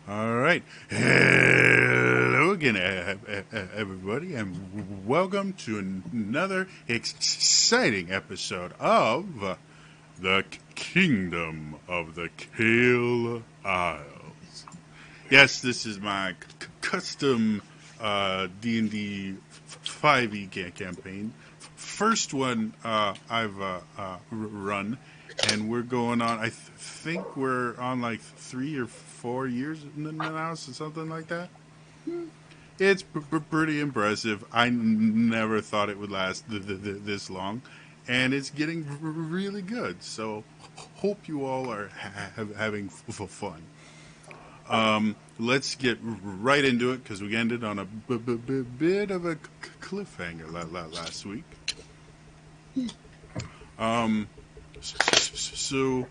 All right. Hello again, everybody, and welcome to another exciting episode of the Kingdom of the Kael Isles. Yes, this is my custom D&D 5e campaign. First one I've run, and we're going on. I think we're on like 3 or 4 years now, so something like that. It's pretty impressive. I never thought it would last this long, and it's getting really good. So, hope you all are having fun. Let's get right into it because we ended on a bit of a cliffhanger last week. So,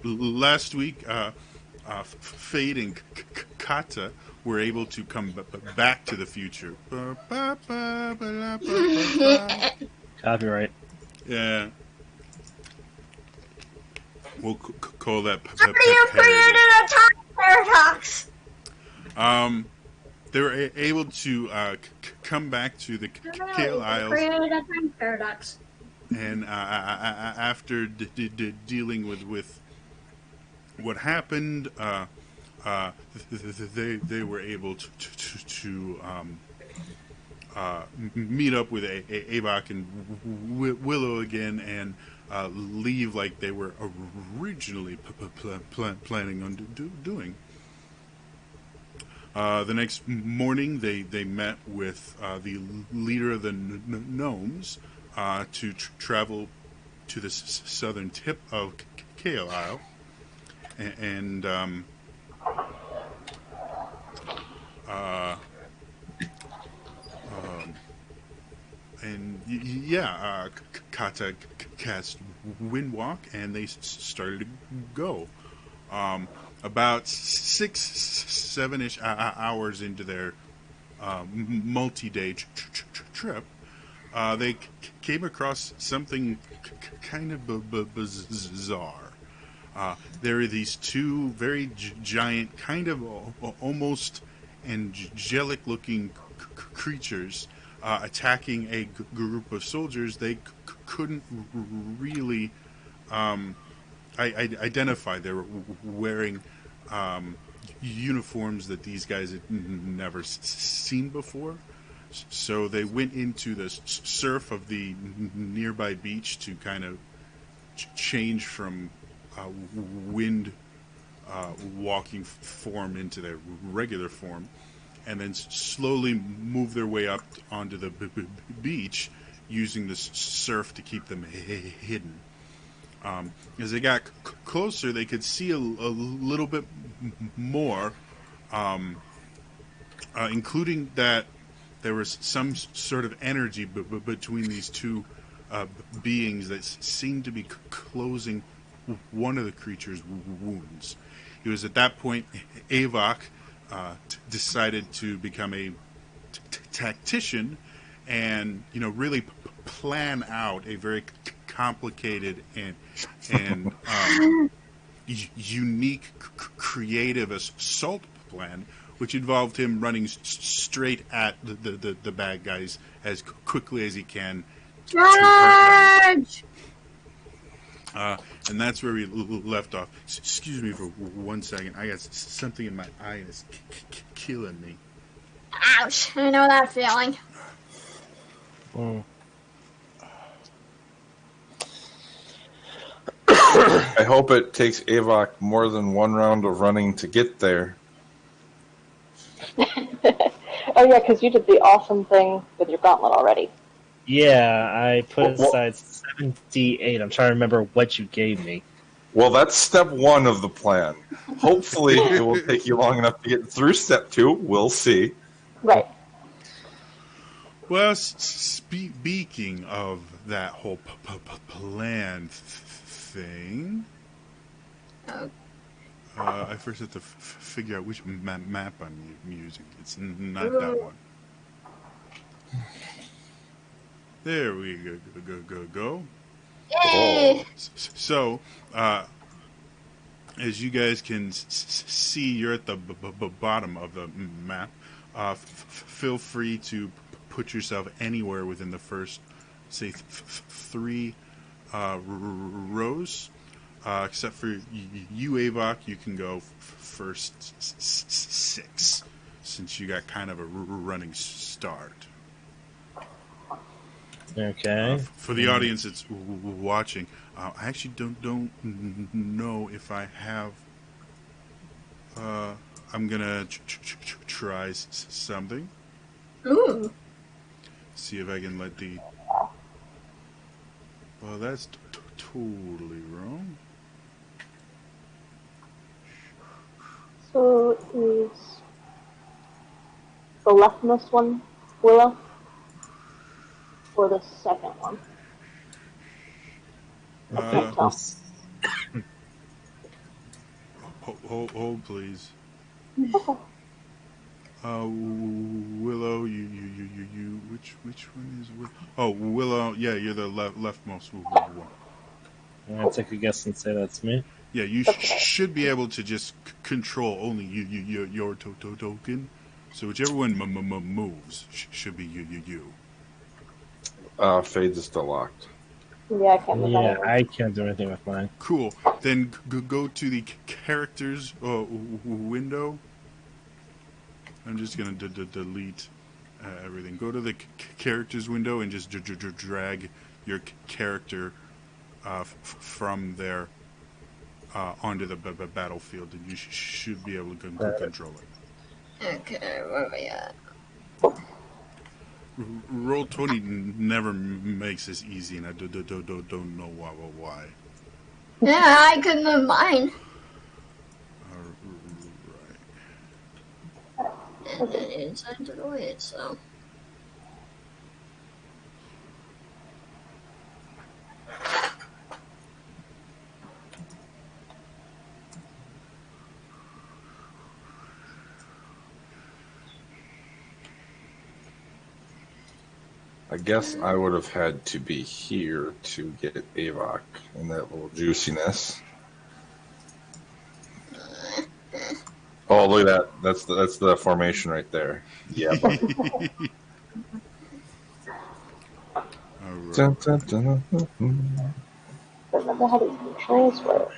last week, Fade and Kata were able to come back to the future. Copyright. Yeah, we'll call that How do you create a time paradox? They were able to come back to the Kael Isles. Created a time paradox. And after dealing with what happened, they were able to meet up with Avok and Willow again and leave like they were originally planning on doing. The next morning, they met with the leader of the gnomes to travel to the southern tip of Kael Isle, and Kata cast Windwalk, and they started to go. About 6-7-ish hours into their multi-day trip, they came across something kind of bizarre. There are these two very giant, kind of almost angelic-looking creatures attacking a group of soldiers. They couldn't really identify. They were wearing uniforms that these guys had never seen before. So they went into the surf of the nearby beach to kind of change from wind walking form into their regular form, and then slowly move their way up onto the beach using the surf to keep them hidden. As they got closer, they could see a little bit more, including that there was some sort of energy between these two beings that seemed to be closing one of the creature's wounds. It was at that point Avok decided to become a tactician and really plan out a very complicated and unique, creative assault plan, which involved him running straight at the bad guys as quickly as he can to hurt them. And that's where we left off. Excuse me for 1 second. I got something in my eye and it's killing me. Ouch! I know that feeling. I hope it takes Avok more than one round of running to get there. Oh yeah, because you did the awesome thing with your gauntlet already. Yeah, I put aside 78. I'm trying to remember what you gave me. Well, that's step one of the plan. Hopefully, it will take you long enough to get through step two. We'll see. Right. Well, speaking of that whole plan thing, I first have to figure out which map I'm using. It's not that one. There we go. Yay! So, as you guys can see, you're at the bottom of the map. Feel free to put yourself anywhere within the first, say, three rows. Except for you, Avok, you can go first six, since you got kind of a running start. Okay. For the audience that's watching, I actually don't know if I have. I'm gonna try something. Ooh. See if I can let the. Well, that's totally wrong. So is the leftmost one Willow? Or the second one? I can't tell. Hold, please. Okay. Willow, you. Which one is Willow? Oh, Willow. Yeah, you're the leftmost one. I'm gonna take a guess and say that's me. Yeah, you should be able to just control only your token. So whichever one moves should be you. Fades is still locked. Yeah, I can't move Yeah, anything. I can't do anything with mine. Cool. Then go to the characters window. I'm just gonna delete everything. Go to the characters window and just drag your character from there onto the battlefield, and you should be able to control it. Okay, where are we at? Roll20 never makes this easy, and I don't know why. Yeah, I could move mine. Right. And then inside to the way, so. I guess I would have had to be here to get Avok and that little juiciness. Oh, look at that. That's the formation right there. Yeah. All right. Don't remember how to transfer.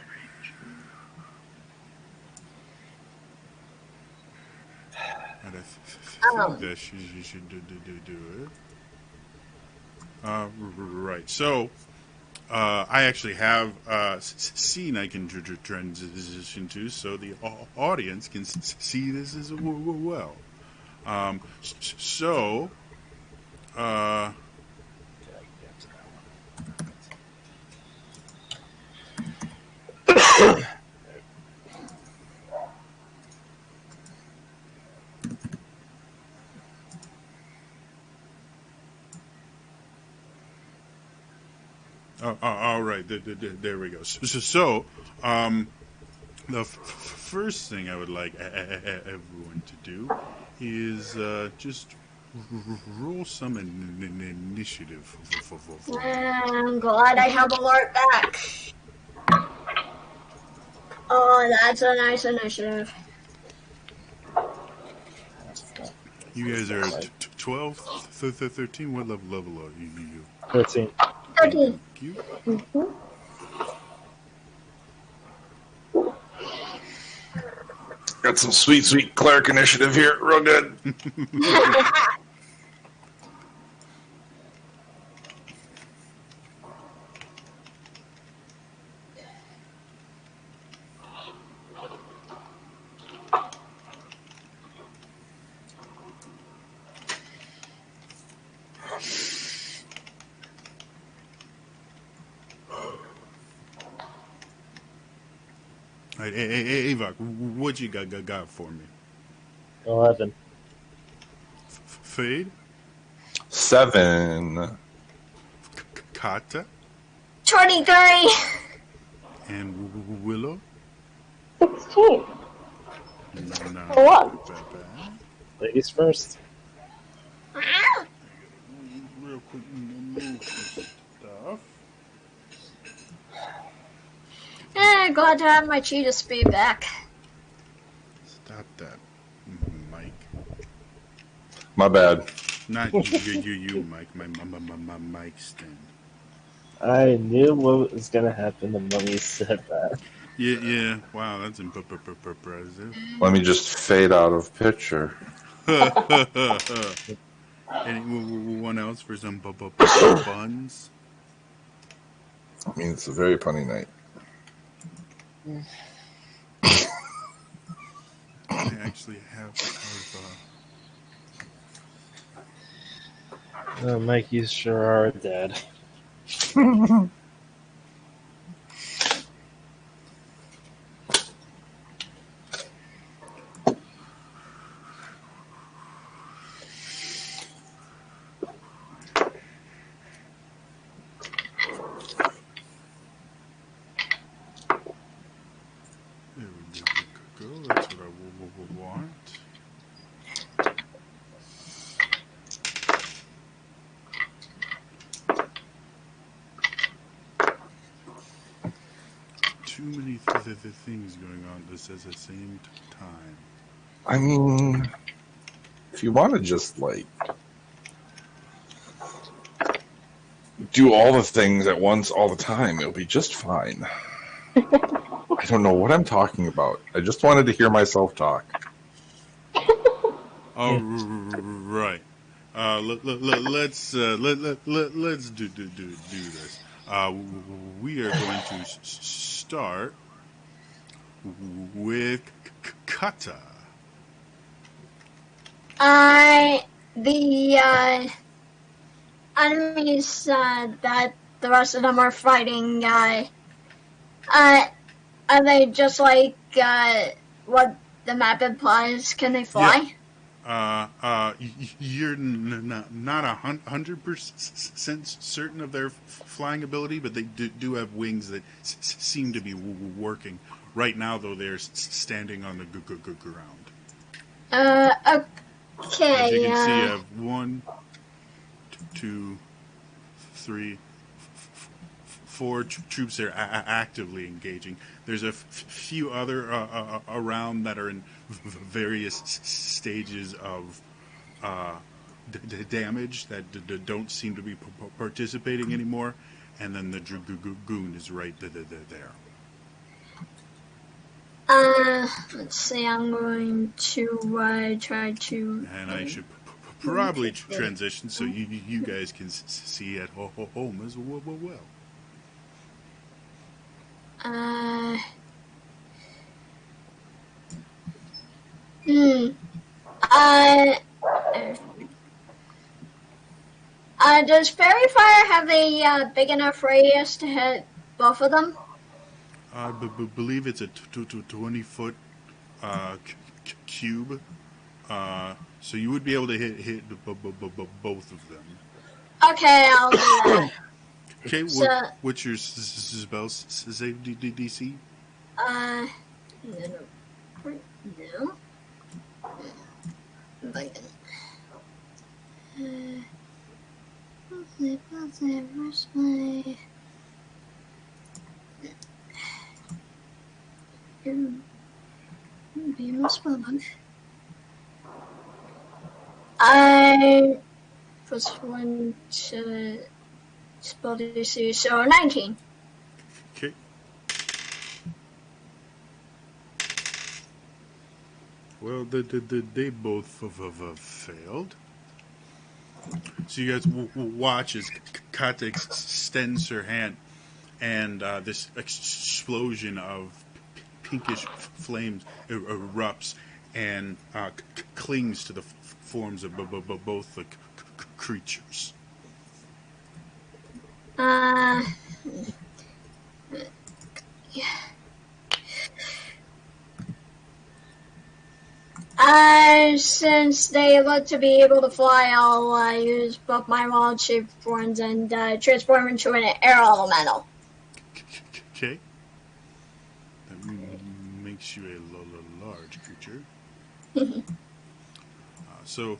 And I think that you should do it. Right. So, I actually have a scene I can transition to, so the audience can see this as well. So, all right, there we go. So, the first thing I would like everyone to do is just roll some initiative. I'm glad I have alert back. Oh, that's a nice initiative. You guys are 12, 13. What level are you? 13. 13. Thank you. Got some sweet cleric initiative here. Real good. All right, hey, Avok, what you got for me? 11. Fade? 7. Kata? 23. And Willow? 16. No, For what? bad. Ladies first. Real quick, move some stuff. glad to have my cheetah speed back. Stop that, Mike. My bad. Not you, Mike. My mic stand. I knew what was gonna happen the moment you said that. Yeah. Wow, that's impressive. Let me just fade out of picture. Anyone else for some buns? I mean, it's a very funny night. I actually have Oh, Mike, you sure are dead. there we go. That's what I want. Too many things going on at the same time. I mean, if you want to just, like, do all the things at once all the time, it'll be just fine. I don't know what I'm talking about. I just wanted to hear myself talk. All right. Let's do this. We are going to start with kata. The enemies that the rest of them are fighting, are they just like what the map implies? Can they fly? You're not 100% certain of their flying ability, but they do have wings that seem to be working. Right now, though, they're standing on the ground. Okay. As you can see, you have 1, 2, 3, 4 troops there actively engaging. There's a few other around that are in various stages of damage that don't seem to be participating anymore. And then the dragoon is right there. Let's see. I'm going to try to. And I should probably transition so you guys can see at home as well. Does Fairy Fire have a big enough radius to hit both of them? I believe it's a 20-foot cube. So you would be able to hit both of them. Okay, I'll do that. Okay, what's your spell save DC? No. Where's my... Be my spell book. I was one to spell DC, so 19. Okay. Well, they both failed. So you guys watch as Kata extends her hand, and this explosion of pinkish flames erupts and clings to the forms of both the creatures. Since they look to be able to fly, I'll use both my wild-shaped forms and transform into an air elemental. Okay. That makes you a large creature. So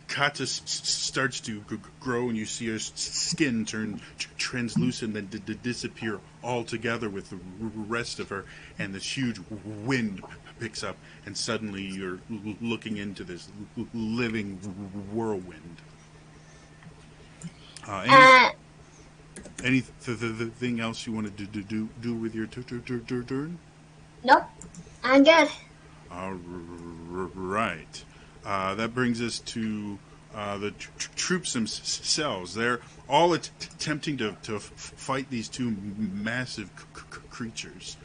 Kata starts to grow, and you see her skin turn translucent, then disappear altogether with the rest of her, and this huge wind picks up, and suddenly you're looking into this living whirlwind. Anything else you wanted to do with your turn? Nope. I'm good. All right. That brings us to the troops themselves. They're all attempting to fight these two massive creatures.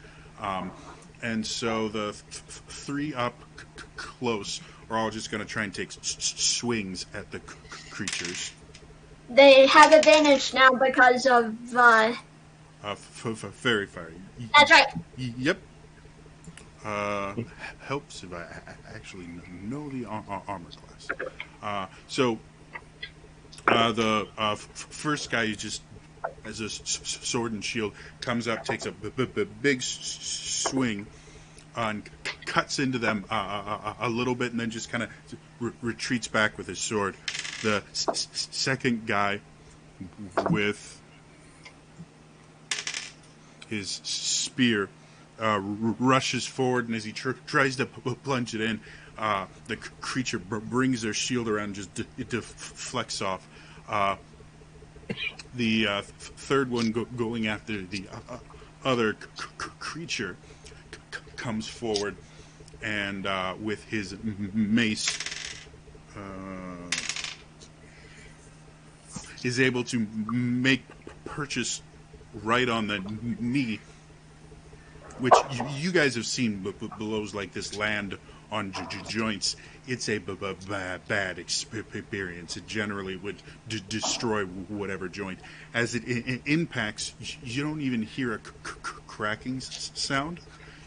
And so the three up close are all just going to try and take swings at the creatures. They have advantage now because of. Fairy fire. That's right. Yep. Helps if I actually know the armor class. So the first guy who just has a sword and shield comes up, takes a big swing, and cuts into them a little bit, and then just kind of retreats back with his sword. The second guy with his spear rushes forward, and as he tries to plunge it in, the creature brings their shield around and just it deflects off. The third one going after the other creature comes forward, and with his mace is able to make purchase right on the knee, which you guys have seen blows like this land on joints. It's a bad experience. It generally would destroy whatever joint. As it impacts, you don't even hear a cracking sound.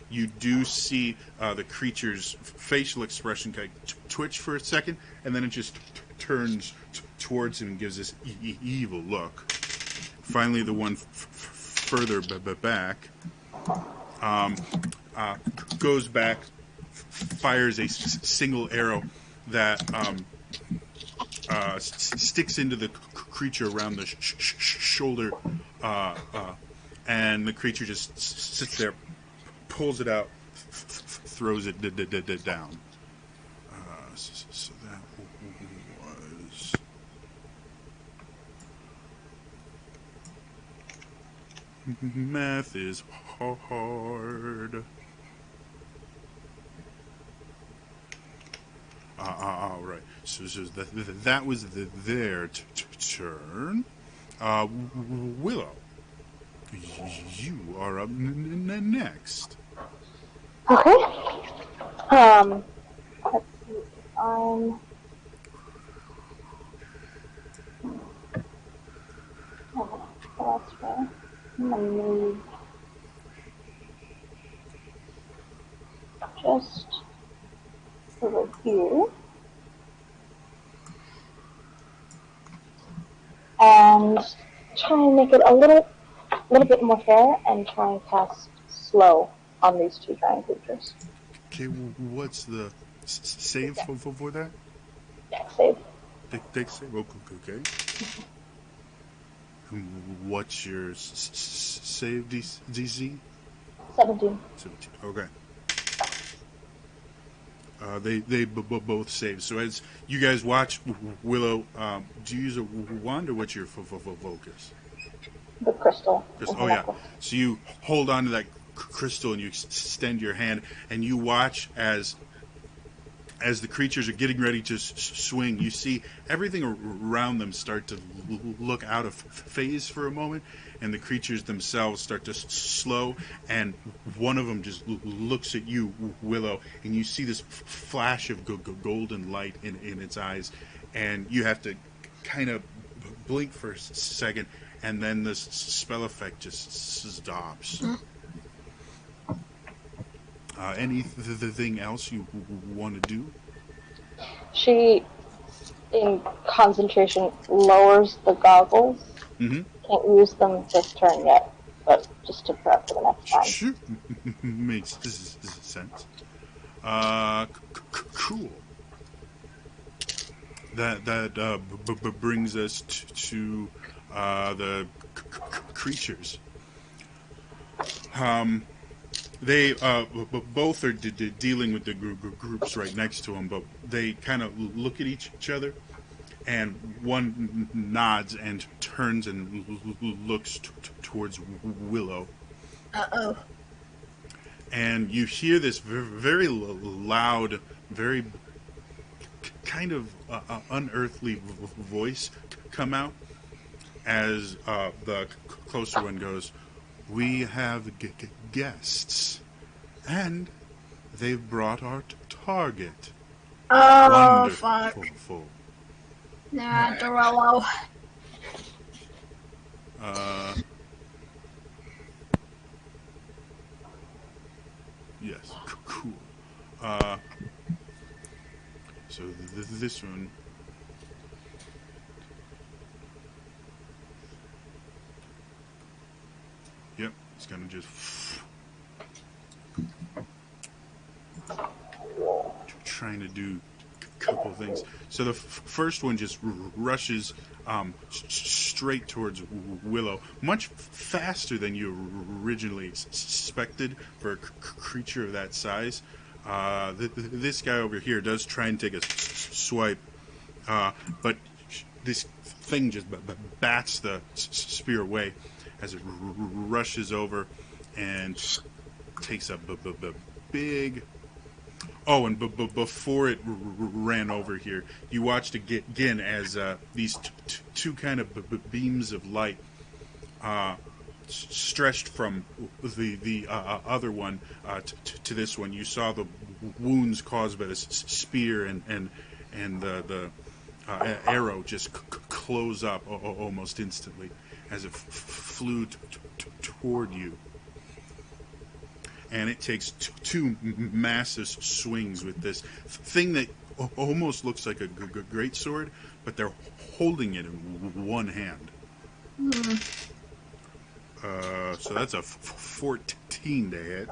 You do see the creature's facial expression kind of twitch for a second, and then it just turns towards him and gives this evil look. Finally, the one further back goes back, fires a single arrow that sticks into the creature around the shoulder, and the creature just sits there, pulls it out, throws it down. So that was... Math is hard. All right. So that was their turn. Willow, you are up next. Okay. Let's see. That's fair. I'm gonna move just over here. And try and make it a little bit more fair and try and cast slow on these two giant creatures. Okay, what's the save for that? Dex save. Dex save? Okay. What's your save DC? 17. 17. Okay. They both save. So as you guys watch, Willow, do you use a wand or what's your focus? The crystal. Oh yeah. So you hold on to that crystal and you extend your hand and you watch as the creatures are getting ready to swing. You see everything around them start to look out of phase for a moment, and the creatures themselves start to slow, and one of them just looks at you, Willow, and you see this flash of golden light in its eyes, and you have to kind of blink for a second, and then this spell effect just stops. Anything else you want to do? She, in concentration, lowers the goggles. Mm-hmm. Can't use them this turn yet, but just to prep for the next time. Sure. Makes sense. Cool. that brings us to the creatures. They both are dealing with the groups right next to them, but they kind of look at each other, and one nods and turns and looks towards Willow. Uh-oh. And you hear this very loud, very kind of unearthly voice come out as the closer one goes, "We have guests, and they've brought our target. Oh, fuck. Wonderful." Nah, Dorello. Yes, cool. So this one. Yep, it's gonna just trying to do a couple things. So the first one just rushes straight towards Willow, much faster than you originally suspected for a creature of that size. This guy over here does try and take a swipe, but this thing just bats the spear away as it rushes over and takes a big. Oh, and before it ran over here, you watched again as these two kind of beams of light stretched from the other one to this one. You saw the wounds caused by the spear and the arrow just close up almost instantly as it flew toward you. And it takes two massive swings with this thing that almost looks like a great sword, but they're holding it in one hand. So that's a 14 to hit.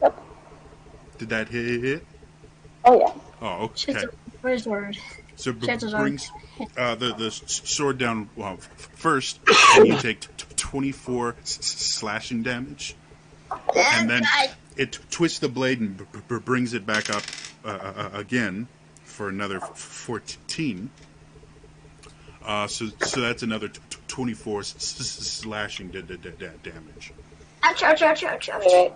Yep. Did that hit? Oh, yeah. Oh, okay. Where's the word? So Chances are. brings the sword down first, and you take 24 slashing damage. And then it twists the blade and brings it back up again for another 14. So that's another 24 slashing damage. Ouch, ouch, ouch, ouch, ouch. Wait.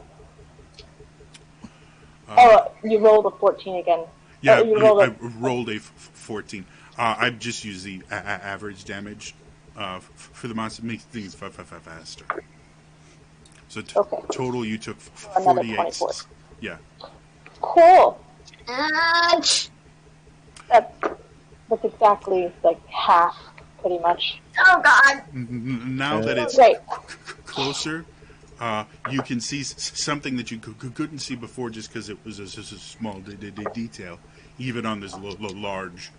You rolled a 14 again. Yeah, you I rolled a 14. I just used the average damage for the monster. Make things faster. So total, you took 48. Yeah. Cool. Ouch. That's exactly like half, pretty much. Oh, God. Now that it's Great. closer, you can see something that you couldn't see before just because it was just a small detail, even on this large,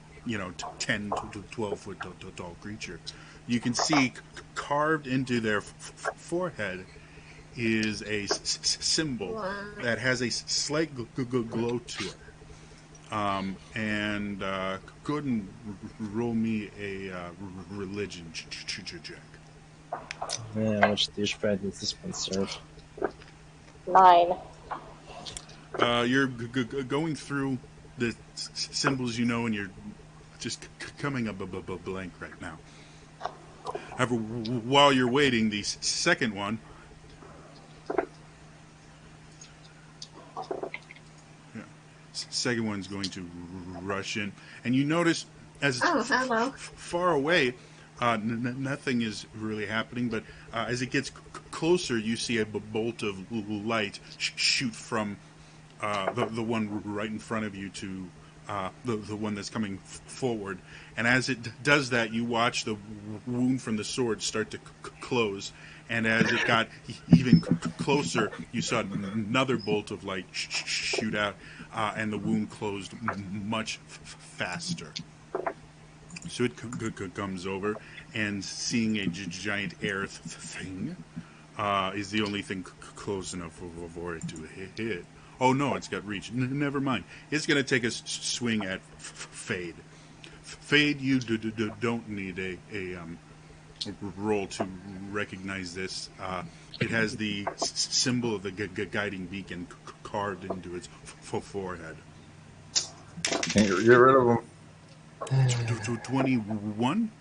10 to 12 foot tall creature. You can see carved into their forehead is a symbol that has a slight glow to it. And go ahead and roll me a religion check. Man, which douchebag does this one serve? 9. You're going through the symbols and you're just coming up a blank right now. However, while you're waiting, the second one second one's going to rush in, and you notice as far away, nothing is really happening, but as it gets closer, you see a bolt of light shoot from the one right in front of you to the one that's coming forward. And as it does that, you watch the wound from the sword start to close. And as it got even closer, you saw another bolt of light shoot out, and the wound closed much faster. So it comes over, and seeing a giant air thing is the only thing close enough for it to hit. Oh no, it's got reach. Never mind. It's going to take a swing at Fade. Fade, you don't need a roll to recognize this. It has the symbol of the guiding beacon carved into its forehead. Can't get rid of them. 21?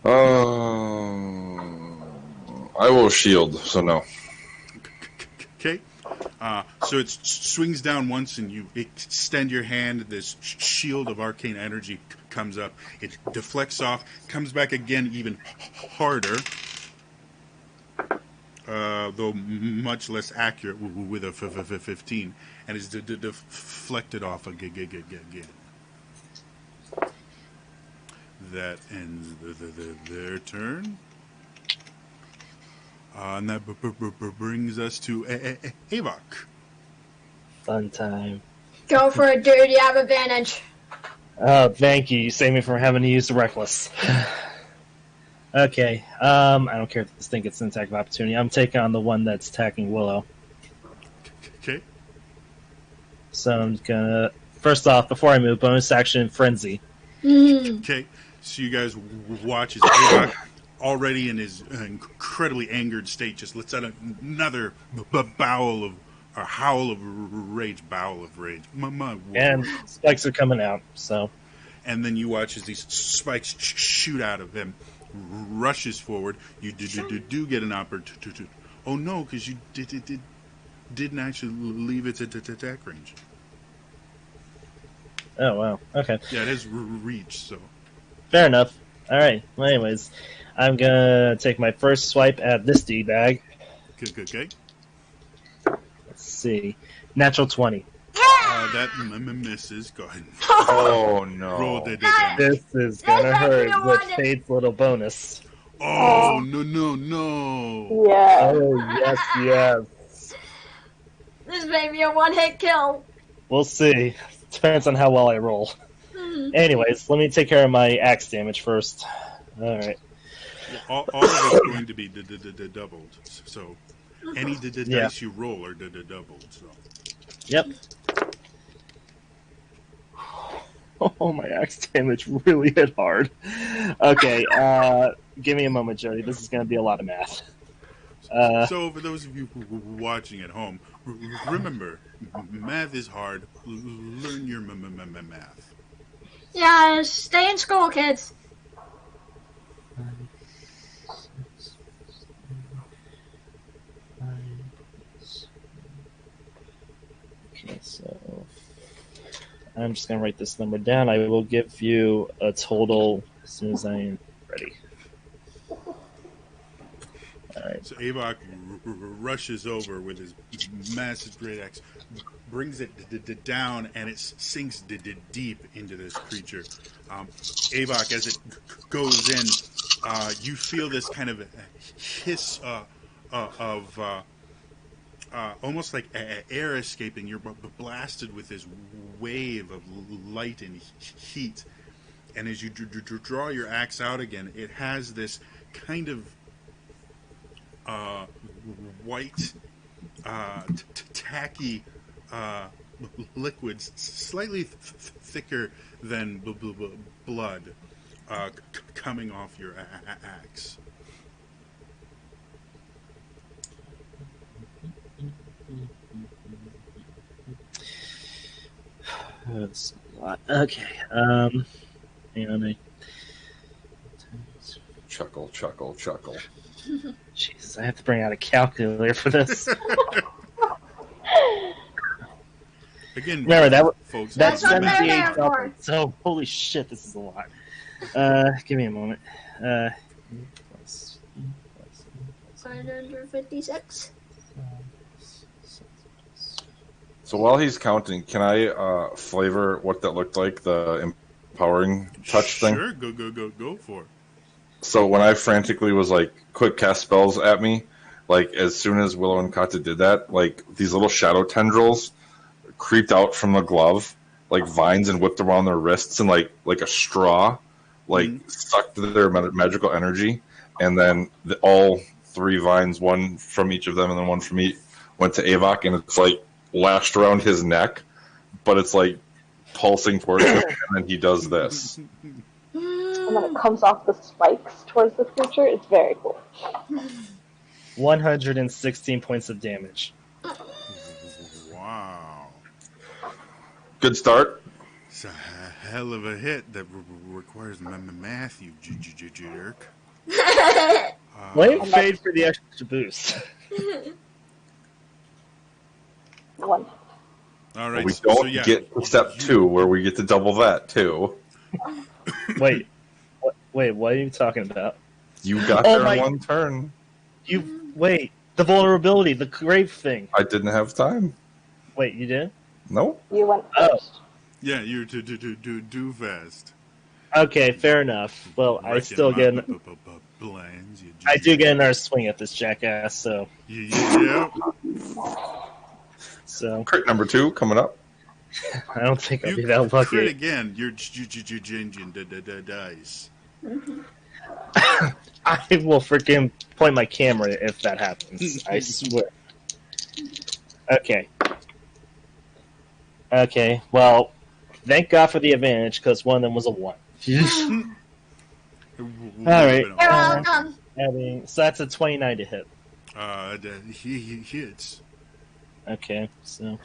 I will shield, so no. Okay. So it swings down once, and you extend your hand. This shield of arcane energy comes up. It deflects off, comes back again, even harder, though much less accurate with a 15, and is deflected off again. That ends their turn. And that brings us to Avok. Fun time. Go for it, dude. You have advantage. Oh, thank you. You saved me from having to use the reckless. Okay. I don't care if this thing gets an attack of opportunity. I'm taking on the one that's attacking Willow. Okay. So I'm gonna first off, before I move, bonus action frenzy. Okay. So you guys watch as Avok, already in his incredibly angered state, just lets out another howl of rage. And spikes are coming out, so. And then you watch as these spikes shoot out of him, rushes forward. You do get an opportunity. Oh no, because you didn't actually leave its attack range. Oh, wow. Okay. Yeah, it has reach, so. Fair enough. Alright, well, anyways. I'm gonna take my first swipe at this D-bag. Okay. Let's see. Natural 20. That misses. Go ahead. Oh no! Roll the This is gonna hurt with Fade's little bonus. Oh no! Yeah. Oh, yes. This may be a one-hit kill. We'll see. Depends on how well I roll. Anyways, let me take care of my axe damage first. Alright. All of it's going to be doubled. So any dice you roll are doubled. So. Yep. Oh, my axe damage really hit hard. Okay, give me a moment, Jody. This is going to be a lot of math. So for those of you watching at home, remember, math is hard. Learn your math. Yeah, stay in school, kids. Okay, so I'm just going to write this number down. I will give you a total as soon as I am ready. Alright. So Avok rushes over with his massive great axe, brings it down, and it sinks deep into this creature. Avok, as it goes in, you feel this kind of hiss of almost like air escaping. You're blasted with this wave of light and heat. And as you draw your axe out again, it has this kind of white, tacky liquids, slightly thicker than blood, coming off your axe. That's a lot. Okay. Hang on. Chuckle. Jesus, I have to bring out a calculator for this. Again, Remember that folks. that's what they're 78 there double. for. So holy shit, this is a lot. Give me a moment. 556. So while he's counting, can I flavor what that looked like, the empowering touch thing? Sure, go for it. So when I frantically was like, quick cast spells at me, like as soon as Willow and Kata did that, like these little shadow tendrils creeped out from the glove, like vines, and whipped around their wrists, and like a straw, like sucked their magical energy, and then all three vines, one from each of them, and then one from each, went to Avok, and it's like lashed around his neck, but it's like pulsing towards him, and then he does this. And then it comes off the spikes towards the creature. It's very cool. 116 points of damage. Wow. Good start. It's a hell of a hit that requires math, you jerk. Wait, fade for the extra boost. One. All right, We don't yeah, get to step 2 where we get to double that too. Wait, what are you talking about? You got Oh there my- in one turn. Wait, the vulnerability, the grave thing. I didn't have time. Wait, you did? Nope. You went Oh. first. Yeah, you're do fast. Okay, fair enough. Well, I still get. Blinds, you I do get another swing at this jackass, so Yeah. Crit number 2 coming up. I don't think I'll You be that crit lucky. again. You're changing dice. I will freaking point my camera if that happens. I swear. Okay. Okay. Well, thank God for the advantage because one of them was a 1. All right. You're welcome. So that's a 29 to hit. He hits. Okay, so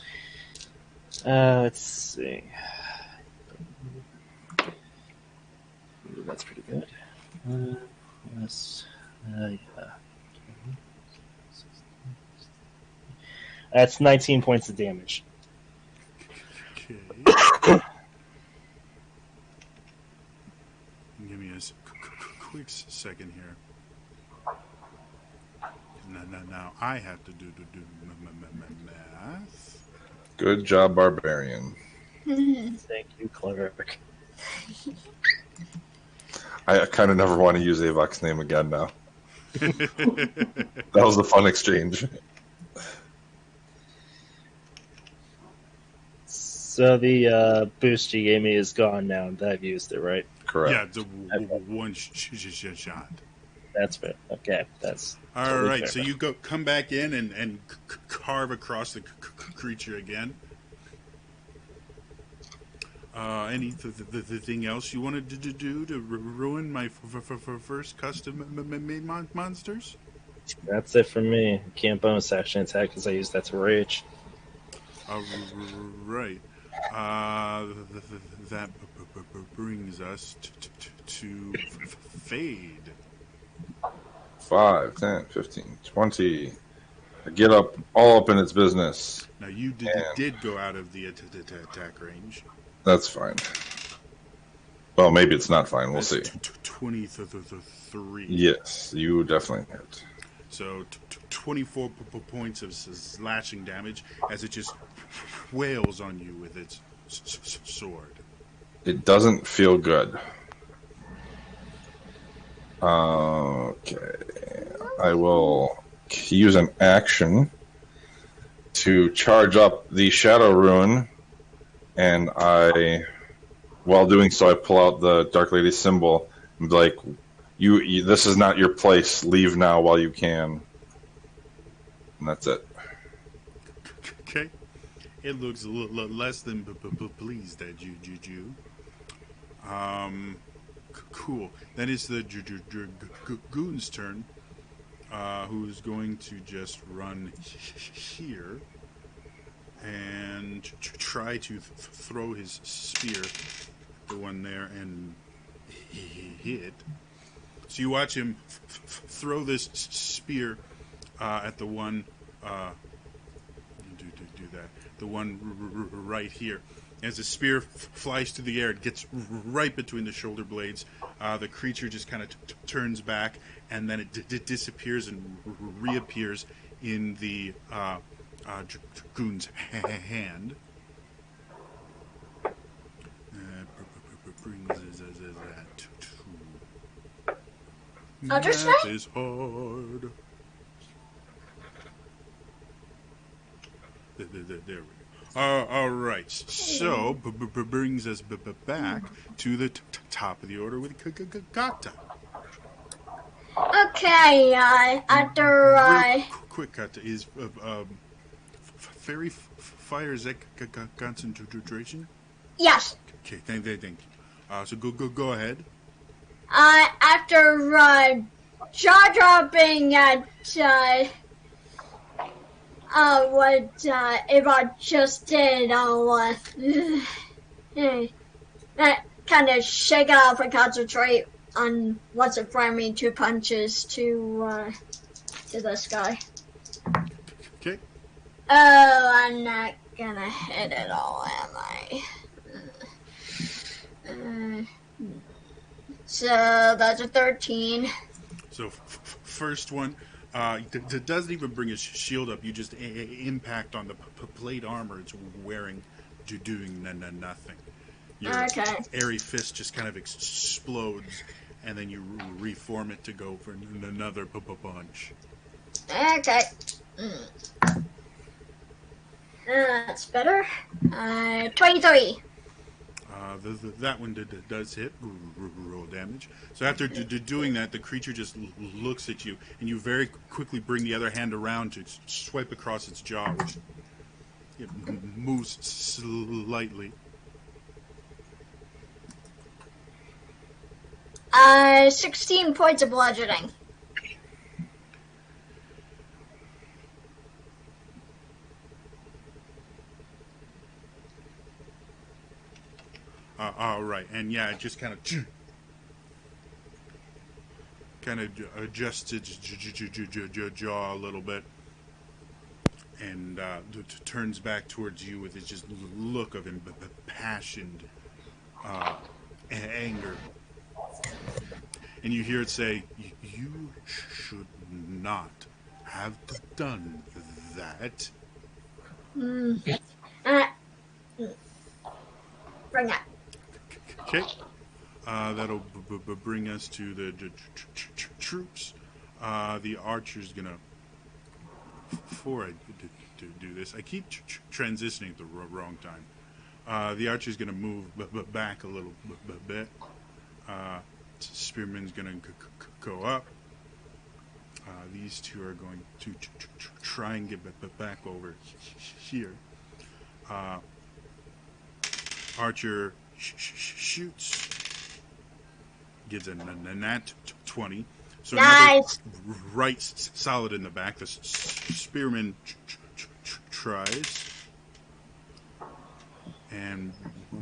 let's see. Ooh, that's pretty good. Yeah. That's 19 points of damage. Okay. Give me a quick second here. Now I have to do math. Good job, Barbarian. Thank you, Clever. I kind of never want to use Avok's name again now. That was a fun exchange. So the boost you gave me is gone now that I've used it, right? Correct. Yeah, it's a one shot. That's fair. Okay, that's All totally right, fair. so you come back in and carve across the creature again. Anything else you wanted to do to ruin my first custom made monsters? That's it for me. Can't bonus action attack because I used that to rage. Right. That brings us to Fade. 5, 10, 15, 20. I get up, all up in its business. Now you did go out of the attack range. That's fine. Well, maybe it's not fine. We'll see. 23. Yes, you definitely hit. So 24 points of slashing damage as it just wails on you with its sword. It doesn't feel good. Okay. I will use an action to charge up the Shadow Rune, and while doing so, I pull out the Dark Lady symbol and be like, you this is not your place. Leave now while you can. And that's it. Okay. It looks less than pleased at you, Juju. Cool. Then it's the Goon's turn, who's going to just run here and try to throw his spear, the one there, and hit. So you watch him throw this spear at the one. Do that. The one right here. As the spear flies through the air, it gets right between the shoulder blades. The creature just kind of turns back, and then it disappears and reappears in the Dragoon's hand. Brings that to I'll just math say- is hard. There we go. All right. So brings us back to the top of the order with Gata. Okay, after Real quick, Gata is fairy fire. Is that concentration? Yes. Okay, thank you. So go ahead. After jaw dropping at what Ava just did, I'll kind of shake it off and concentrate on what's in front of me. 2 punches to this guy. Okay. Oh, I'm not gonna hit it all, am I? So that's a 13. So first one, doesn't even bring his shield up. You just impact on the plate armor it's wearing, doing nothing. Your Okay. airy fist just kind of explodes, and then you reform it to go for another punch. Okay. That's better. 23. That one does hit. Roll damage. So after doing that, the creature just looks at you, and you very quickly bring the other hand around to swipe across its jaw, which it moves slightly. 16 points of bludgeoning. All right, and yeah, it just kind of adjusts its jaw a little bit, and turns back towards you with its just look of impassioned anger. And you hear it say, "You should not have done that." Bring that. Okay. That'll bring us to the troops. The archer's gonna. Before I do this, I keep transitioning at the wrong time. The archer's gonna move back a little bit. Spearman's gonna go up. These two are going to try and get back over here. Archer shoots, gets a nat 20. So nice. Right solid in the back. The spearman tries and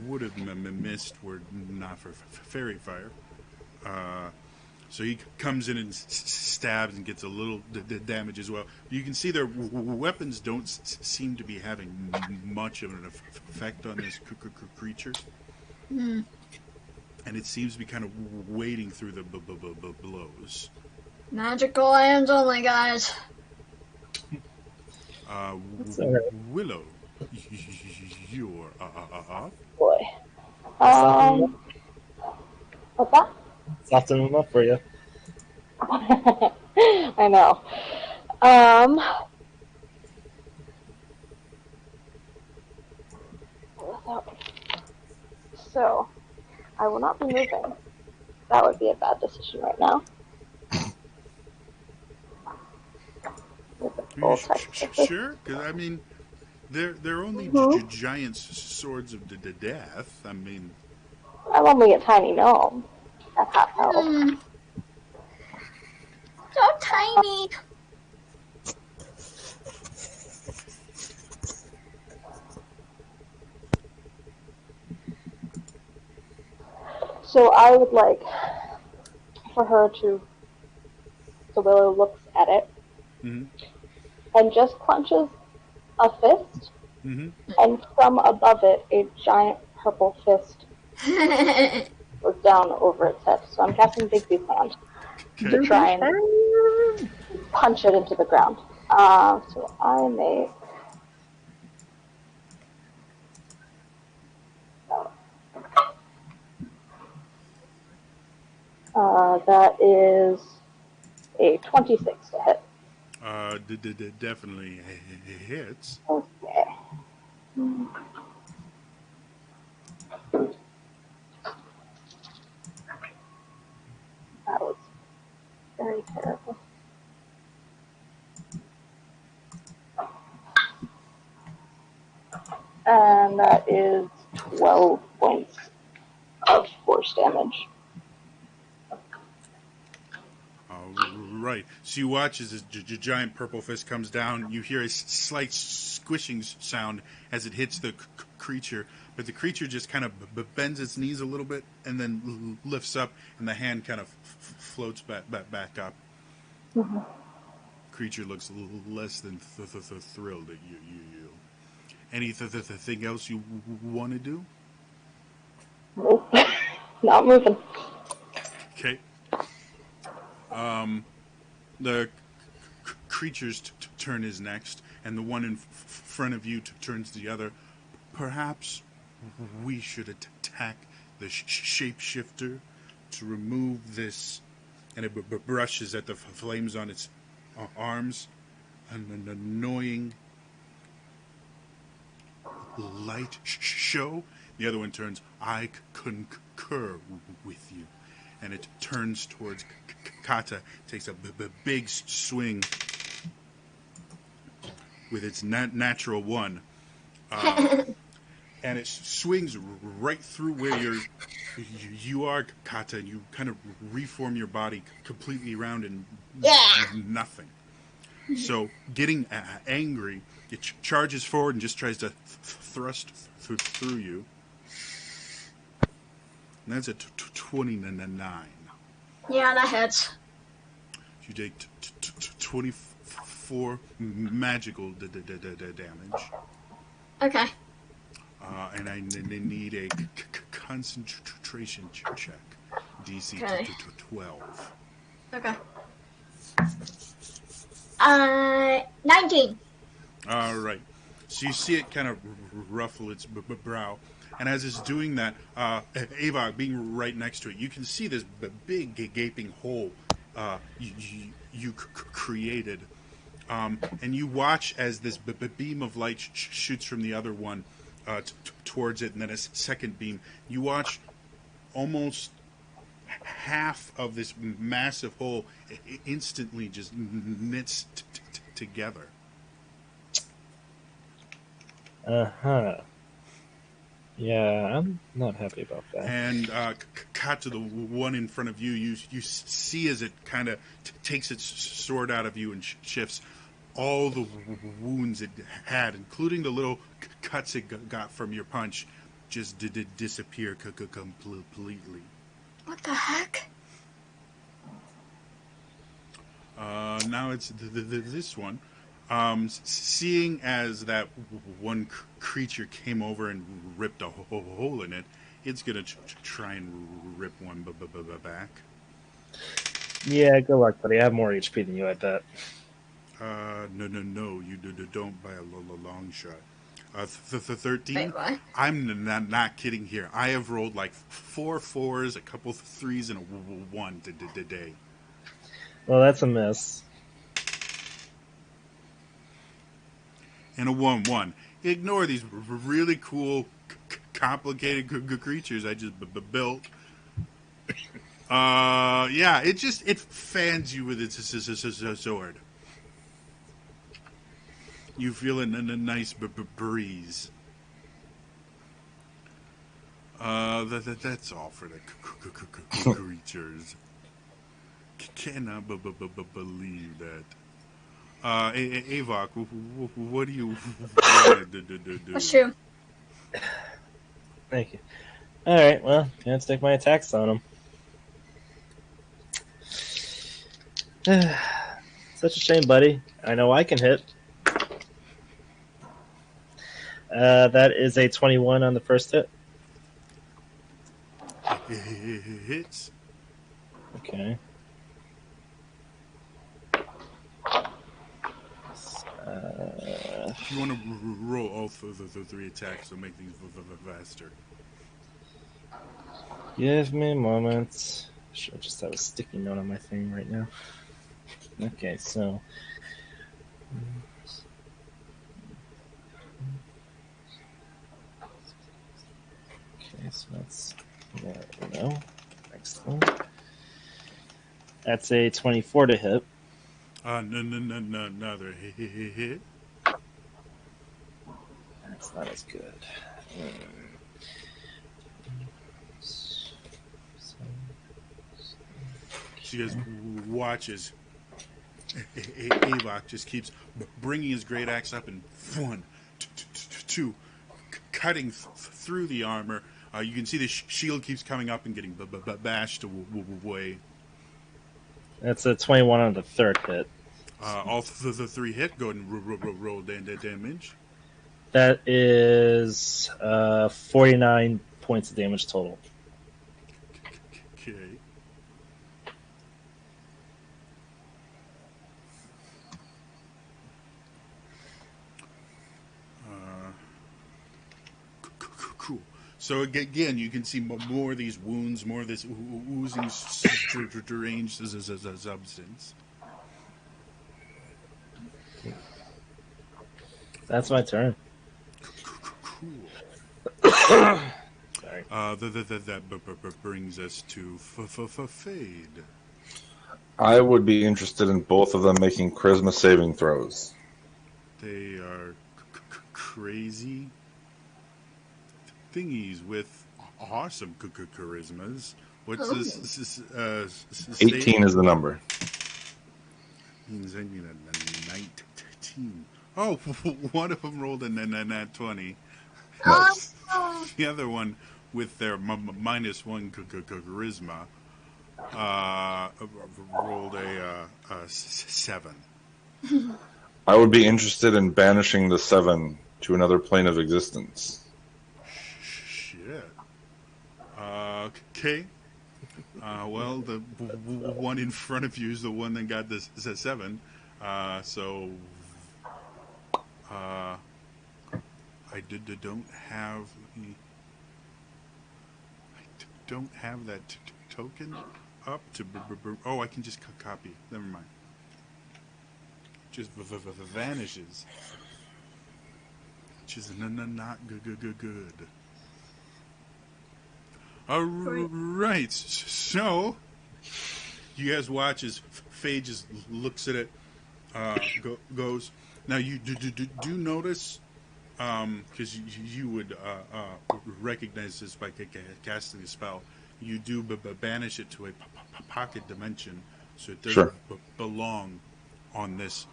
would have missed were not for fairy fire. So he comes in and stabs and gets a little damage as well. You can see their weapons don't seem to be having much of an effect on this creature. And it seems to be kind of wading through the blows. Magical items only, guys. Willow, you're up. Boy. What's that? Soften them up for you. I know. So, I will not be moving. That would be a bad decision right now. Sure, because I mean, they're only giant swords of the death. I mean, I'm only a tiny gnome. At half health. So tiny. So I would like for her to. So Willow looks at it and just clenches a fist, and from above it, a giant purple fist goes down over its head. So I'm casting Bigby's hand to try and punch it into the ground. So I make. That is a 26 to hit. Definitely hits. Okay. That was very terrible. And that is 12 points of force damage. All right. So you watch as this giant purple fist comes down. You hear a slight squishing sound as it hits the creature, but the creature just kind of bends its knees a little bit and then lifts up, and the hand kind of floats back up. Mm-hmm. Creature looks less than thrilled at you. Anything else you want to do? Nope. Not moving. Okay. The creature's turn is next, and the one in front of you turns the other. Perhaps we should attack the shapeshifter to remove this. And it brushes at the flames on its arms. An annoying light show. The other one turns. I concur with you. And it turns towards Kata, takes a big swing with its natural one. And it swings right through where you are, Kata, and you kind of reform your body completely around and nothing. So, getting angry, it charges forward and just tries to thrust through you. And that's a 29. Yeah, that hits. You take 24 magical damage. Okay. And I need a concentration check. DC Okay. 12. Okay. 19. All right. So you see it kind of ruffle its brow. And as it's doing that, Avok being right next to it, you can see this big gaping hole you created. And you watch as this beam of light shoots from the other one towards it, and then a second beam. You watch almost half of this massive hole instantly just knits together. Uh-huh. Yeah, I'm not happy about that. And cut to the one in front of you. You see as it kind of takes its sword out of you and shifts. All the wounds it had, including the little cuts it got from your punch, just did disappear completely. What the heck? Now it's this one. Seeing as that one creature came over and ripped a hole in it, it's going to try and rip one back. Yeah, good luck, buddy. I have more HP than you, I bet. No, you don't by a long shot. 13? Wait, what? I'm not kidding here. I have rolled like 4 4s, a couple 3s, and a 1 today. Well, that's a miss. And a 1-1. Ignore these really cool, complicated creatures I just built. Yeah, it fans you with its sword. You feel a nice breeze. That's all for the creatures. Cannot believe that. Avok, what do you want to do? That's true. Thank you. All right, well, let's take my attacks on him. Such a shame, buddy. I know I can hit. That is a 21 on the first hit. Hits. Okay. If you want to roll all the 3 attacks, it'll make things faster. Give me a moment. Should I just have a sticky note on my thing right now? Okay, so. Okay, so that's. No. Next one. That's a 24 to hit. Another hit. That's not as good. you guys watch as Avok just keeps bringing his great axe up and one, two, cutting through the armor. You can see the shield keeps coming up and getting bashed away. That's a 21 on the third hit. All the three hit. Go ahead and roll damage. That is 49 points of damage total. Okay. Cool. So again, you can see more of these wounds, more of this oozing strange substance. That's my turn. Cool. Sorry. That brings us to Fade. I would be interested in both of them making charisma saving throws. They are crazy thingies with awesome charismas. What's this? 18 is the number. Means I need a 19. Oh, one of them rolled a nat 20. Nice. The other one, with their minus one charisma, rolled a 7. I would be interested in banishing the 7 to another plane of existence. Shit. Okay. Well, the one in front of you is the one that got this 7. So I don't have that token up to. Oh, I can just copy. Never mind. Just vanishes. Which is not good. All right. So you guys watch as Faye just looks at it, goes. Now you do notice, because you would recognize this by casting a spell. You do banish it to a pocket dimension, so it doesn't belong on this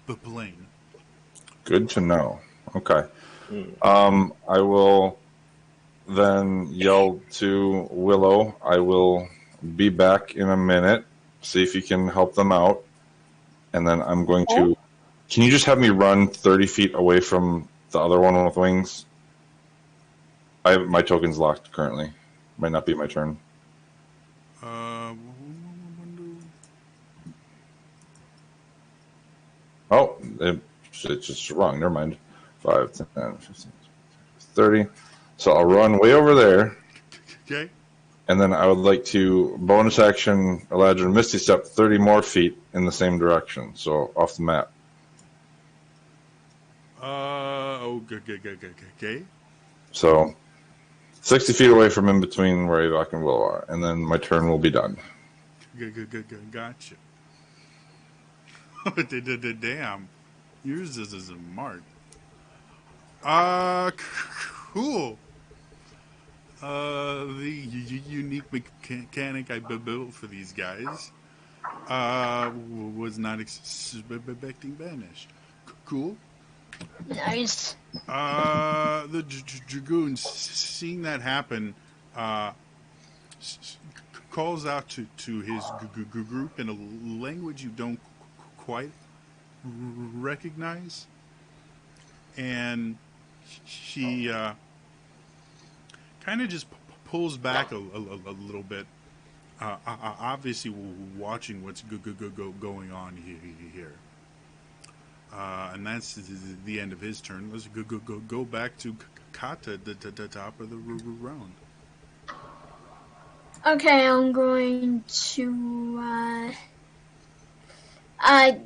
plane. Good to know. Okay. I will then yell to Willow. I will be back in a minute. See if you can help them out. And then I'm going to... Can you just have me run 30 feet away from the other one with wings? My token's locked currently. Might not be my turn. Oh, it's just wrong. Never mind. 5, 10, 15, 30. So I'll run way over there. Okay. And then I would like to bonus action Eladrin Misty Step 30 more feet in the same direction. So off the map. Okay. So 60 feet away from in between where Avok and Willow are. And then my turn will be done. Gotcha. Damn. Yours is a mark. Cool. The unique mechanic I built for these guys was not expecting banish. Cool. Nice. The Dragoon, seeing that happen, calls out to his group in a language you don't quite recognize, and he kind of just pulls back a little bit, obviously watching what's going on here. And that's the end of his turn. Let's go back to Kata at the top of the round. Okay, I'm going to get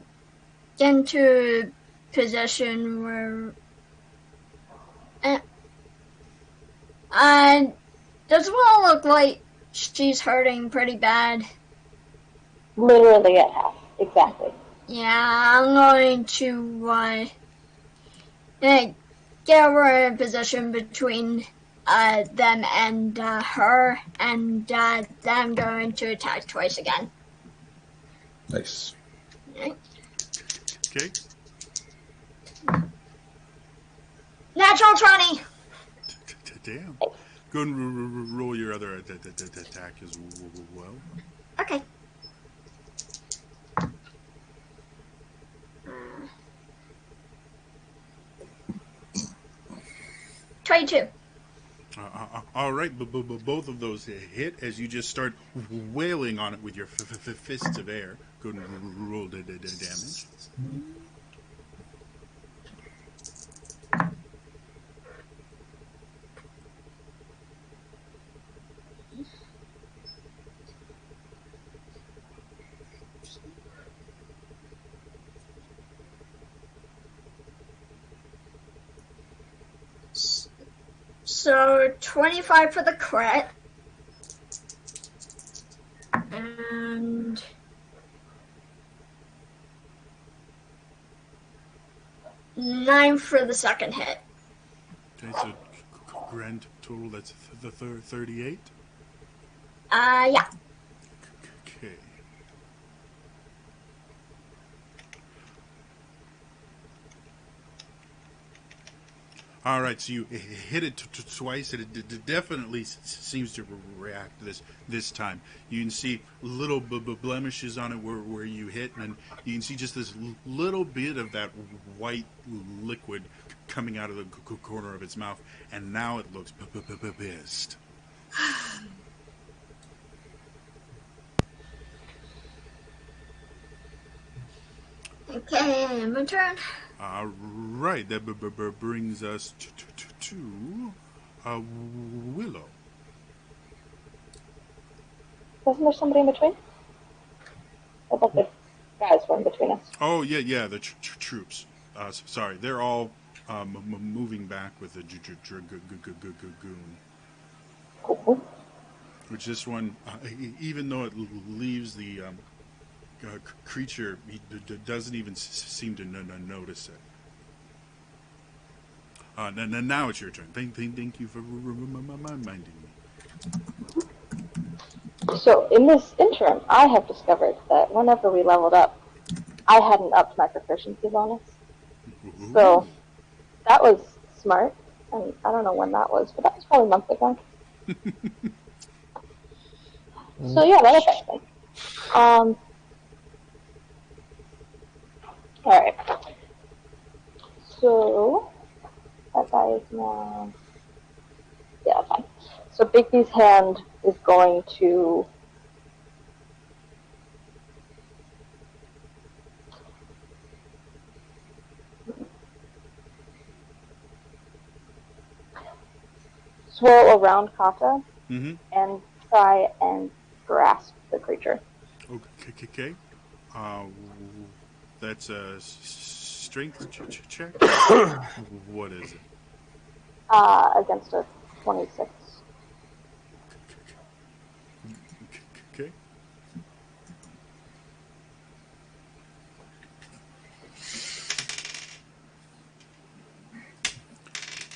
into a position where does Will look like she's hurting pretty bad? Literally at half, exactly. Yeah, I'm going to get her in a position between them and her, and then I'm going to attack twice again. Nice. Right. Okay. Natural 20! Damn. Go and roll your other attack as well. Okay. 22. All right, both of those hit as you just start wailing on it with your fists of air. Go and roll the damage. So 25 for the crit. And 9 for the second hit. Okay, so grand total, that's the 38? Yeah. Okay. All right, so you hit it twice, and it definitely seems to react to this time. You can see little blemishes on it where you hit, and you can see just this little bit of that white liquid coming out of the corner of its mouth, and now it looks pissed. Okay, my turn. Right, that brings us to Willow. Wasn't there somebody in between? I thought the guys were in between us. Oh, yeah, the troops. Sorry, they're all moving back with the dragoon. Cool. Which this one, even though it leaves the creature, he doesn't even seem to notice it. Now it's your turn. Thank you for reminding me. So in this interim, I have discovered that whenever we leveled up, I hadn't upped my proficiency bonus. So that was smart. And I don't know when that was, but that was probably a month ago. So yeah, that affects me. Alright. So that guy is now... Yeah, fine. So Bigby's hand is going to... swirl around Kata and try and grasp the creature. Okay. That's a strength check? What is it? Against a 26. Okay.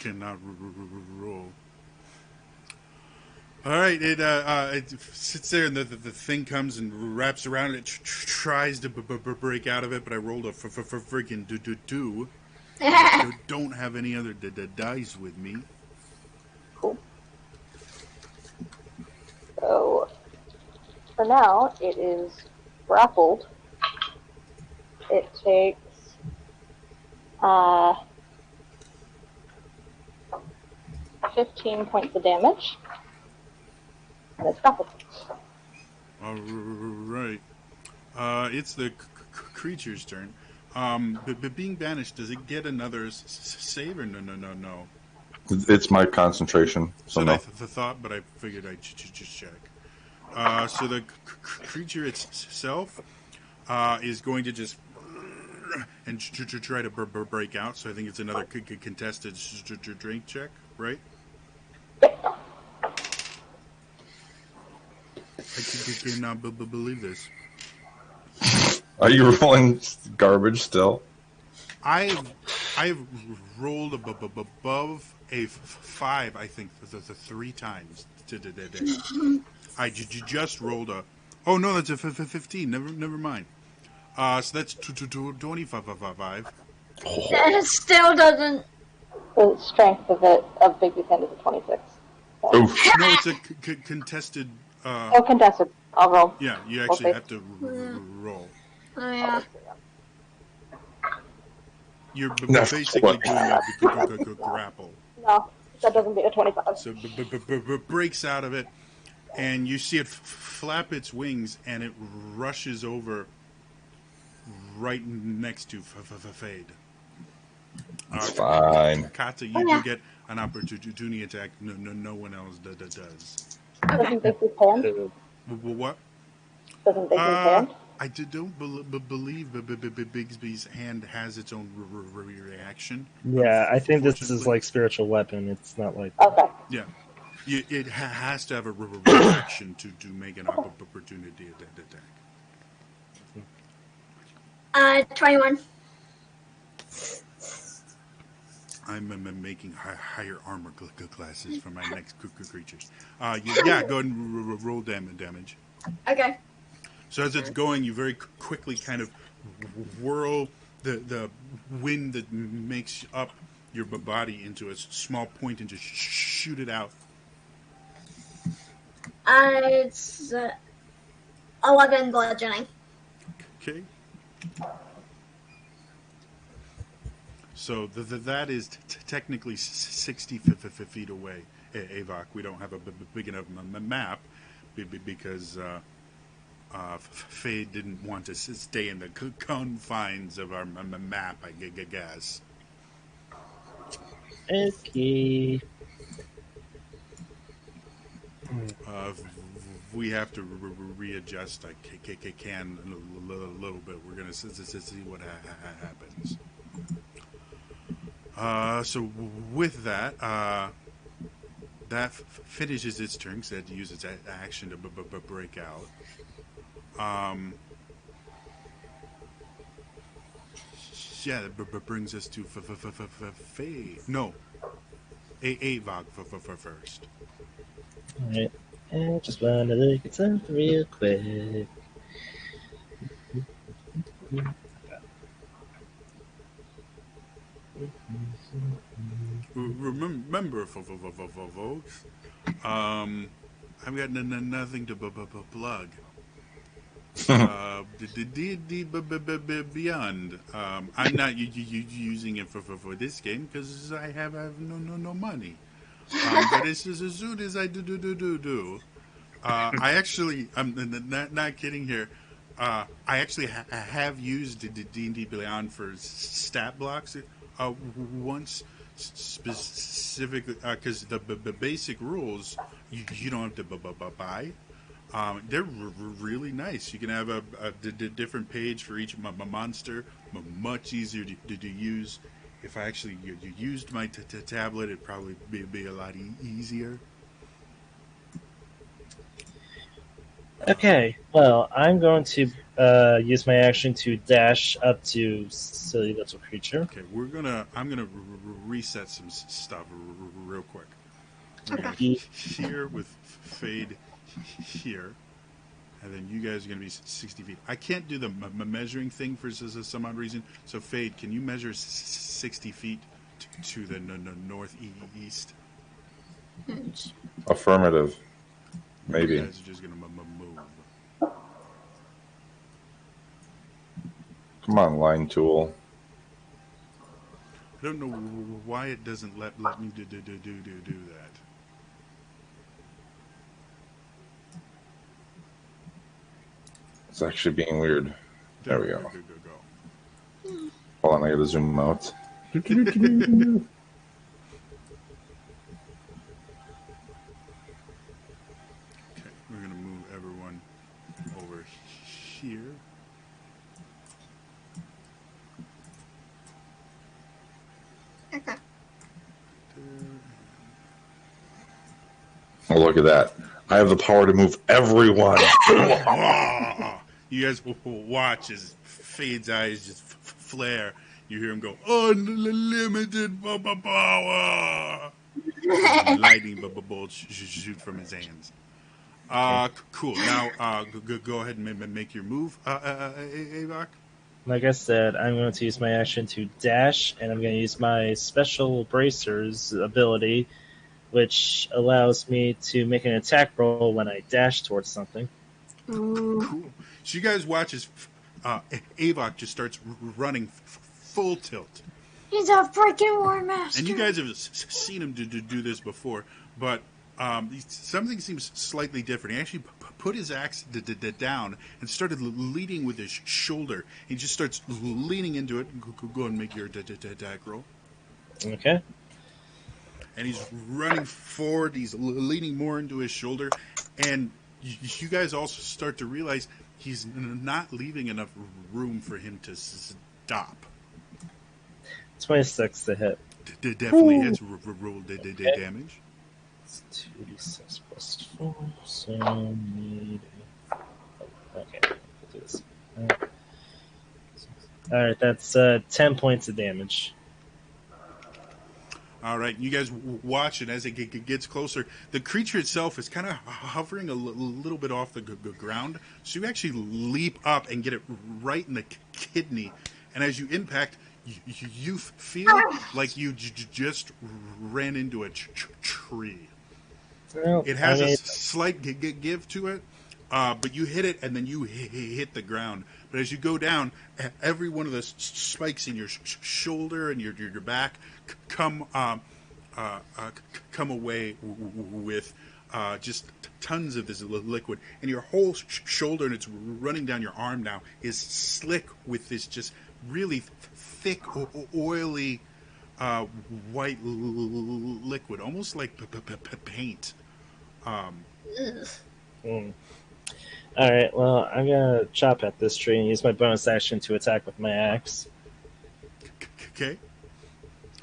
Cannot roll. All right, it sits there, and the thing comes and wraps around it. Tries to break out of it, but I rolled a freaking do. Don't have any other dice with me. Cool. So, for now, it is grappled. It takes 15 points of damage. And it's grappled. All right. It's the creature's turn. But being banished, does it get another save or no? It's my concentration, so no. I thought, but I figured I'd just check. So the creature itself is going to just and try to break out. So I think it's another contested drink check, right? I cannot believe this. Are you rolling garbage still? I've rolled above 5, I think, the 3 times today. I just rolled a. Oh no, that's a 15. Never mind. So that's 25. It still doesn't. The strength of Bigby's hand is a 26. So. Oof. No, it's a contested. Contested. I'll roll. Yeah, you actually have to roll. Oh yeah. You're That's basically what- doing a grapple. No, that doesn't beat a 25. So breaks out of it, and you see it flap its wings, and it rushes over right next to Fade. It's fine. Kata, you do get an opportunity attack. No one else does. Doesn't Bigby's hand? What? Doesn't Bigby's hand? I don't believe Bigsby's hand has its own reaction. Yeah, I think this is like spiritual weapon. It's not like Okay. Yeah. It has to have a reaction to make an opportunity attack. 21. I'm making higher armor classes for my next creatures. Yeah, go ahead and roll damage. Okay. So as it's going, you very quickly kind of whirl the wind that makes up your body into a small point and just shoot it out. It's 11 bludgeoning. Okay. So that is technically 60 feet away, Avok. We don't have a big enough map because Fade didn't want to stay in the confines of our map, I guess. okay. We have to readjust. I can a little bit. We're going to see what happens. So with that, that finishes its turn. So it had to use its action to break out. Yeah, that brings us to Faye. No, Avog first. Alright. And just wanna look at something real quick. Remember, folks, I've got nothing to plug. Beyond, I'm not using it for this game because I have no money. But as soon as I do, I actually, I'm not kidding here. I actually have used D&D Beyond for stat blocks once, specifically because the basic rules you don't have to buy. They're really nice. You can have a different page for each monster, much easier to use. If I actually used my tablet, it'd probably be a lot easier. Okay, well, I'm going to use my action to dash up to silly little creature. Okay, I'm gonna reset some stuff real quick. We're gonna here with Fade here, and then you guys are gonna be 60 feet. I can't do the measuring thing for some odd reason. So Fade, can you measure 60 feet to the northeast? Affirmative. Maybe. You guys are just gonna move. Come on, line tool. I don't know why it doesn't let me do that. It's actually being weird. There we go. Go. Hold on, I gotta zoom out. Okay, we're gonna move everyone over here. Okay. Oh, look at that. I have the power to move everyone. You guys will watch as Fade's eyes just flare. You hear him go, unlimited power. lightning bolts shoot from his hands. Cool. Now, go ahead and make your move, Avok. Like I said, I'm going to use my action to dash, and I'm going to use my special bracers ability, which allows me to make an attack roll when I dash towards something. Cool. So you guys watch as Avok just starts running full tilt. He's a freaking war master. And you guys have seen him do this before, but something seems slightly different. He actually put his axe down and started leading with his shoulder. He just starts leaning into it. Go and make your attack roll. Okay. And he's running forward. He's leaning more into his shoulder. And you guys also start to realize he's not leaving enough room for him to stop. 26 to hit. Definitely hits. Roll damage. It's 2d6 plus 4, so need... Okay, do this. Alright, that's 10 points of damage. All right, you guys watch it as it gets closer. The creature itself is kind of hovering a little bit off the ground, so you actually leap up and get it right in the kidney. And as you impact, you feel like you just ran into a tree. Well, It has a slight give to it, but you hit it and then you hit the ground. But as you go down, every one of the spikes in your shoulder and your back come away with just tons of this liquid, and your whole shoulder, and it's running down your arm now, is slick with this just really thick, oily white liquid, almost like paint. All right, well, I'm going to chop at this tree and use my bonus action to attack with my axe. Okay.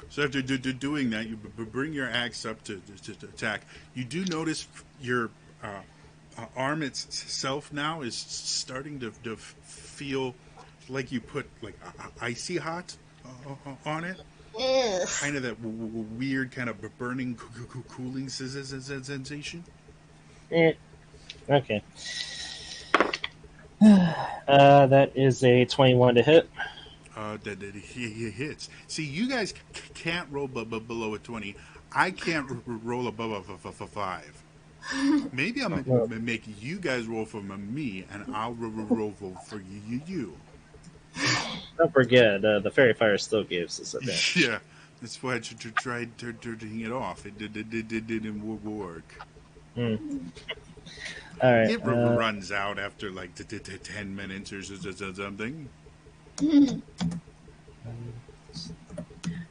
So after doing that, you bring your axe up to attack. You do notice your arm itself now is starting to feel like you put like icy hot on it. Kind of that weird kind of burning, cooling sensation. Okay. That is a 21 to hit. That he hits. See, you guys can't roll below a 20. I can't roll above a 5. Maybe I'll make you guys roll for me, and I'll roll for you. Don't forget, the fairy fire still gives us advantage. Yeah, that's why I tried turning it off. It didn't work. All right. It runs out after like 10 minutes or something.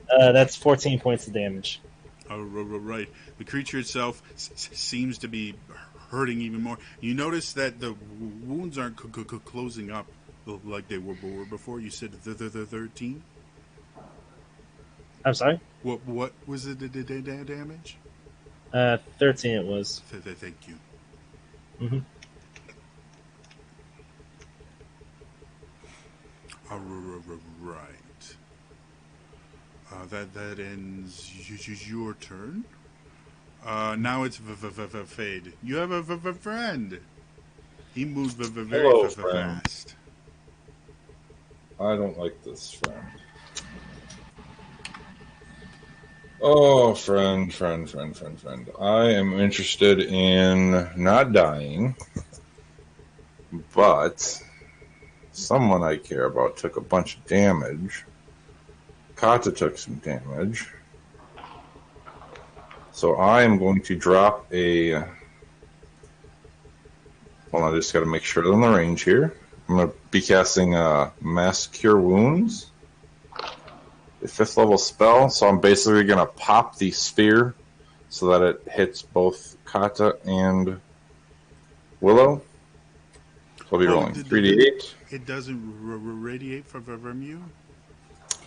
That's 14 points of damage. Oh, right. The creature itself seems to be hurting even more. You notice that the wounds aren't closing up like they were before. You said the 13? I'm sorry? What was the damage? 13 it was. Thank you. Mm-hmm. Right. That ends your turn. Now it's Fade. You have a friend. He moves very fast. I don't like this friend. Oh, friend. I am interested in not dying, but someone I care about took a bunch of damage. Kata took some damage. So I am going to drop a... Well, I just got to make sure I'm in the range here. I'm going to be casting Mass Cure Wounds. A 5th level spell, so I'm basically going to pop the spear so that it hits both Kata and Willow. So I'll be rolling 3d8. It doesn't radiate from you?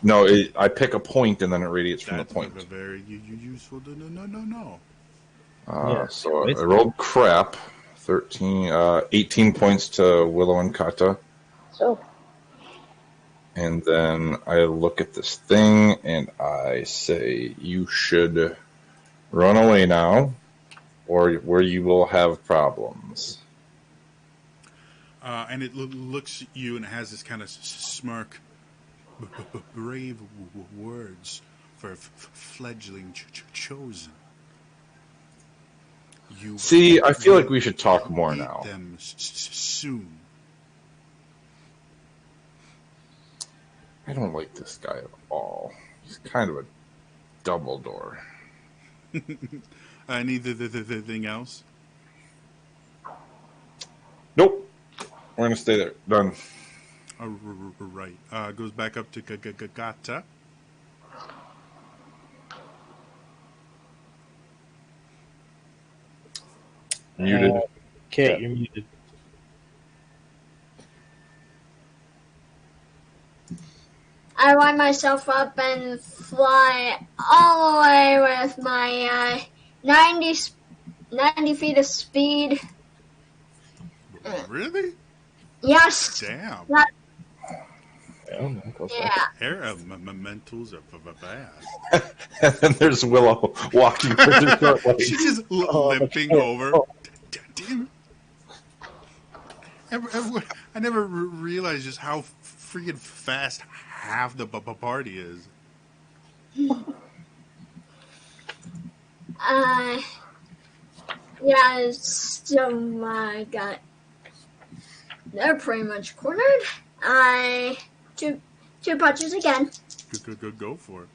No, I pick a point and then it radiates from the point. That's very useful. No. So I rolled crap. 18 points to Willow and Kata. So, And then I look at this thing and I say, you should Run away now, or where you will have problems. And it looks at you and it has this kind of smirk. Brave words for a fledgling chosen. You See, I feel like we should talk more eat now. them soon. I don't like this guy at all. He's kind of a Dumbledore. Anything else? Nope. We're going to stay there. Done. Right. Goes back up to Gata. Muted. Kate, Yeah. you're muted. I wind myself up and fly all the way with my 90 feet of speed. Really? Yes. Damn. That, Oh, no, go for it. yeah. Air elementals are bad. And then there's Willow walking with her short legs. She's just limping okay. over. Oh. Damn it. I never realized just how freaking fast half the party is. Yeah, so my got. They're pretty much cornered. Two punches again. Go for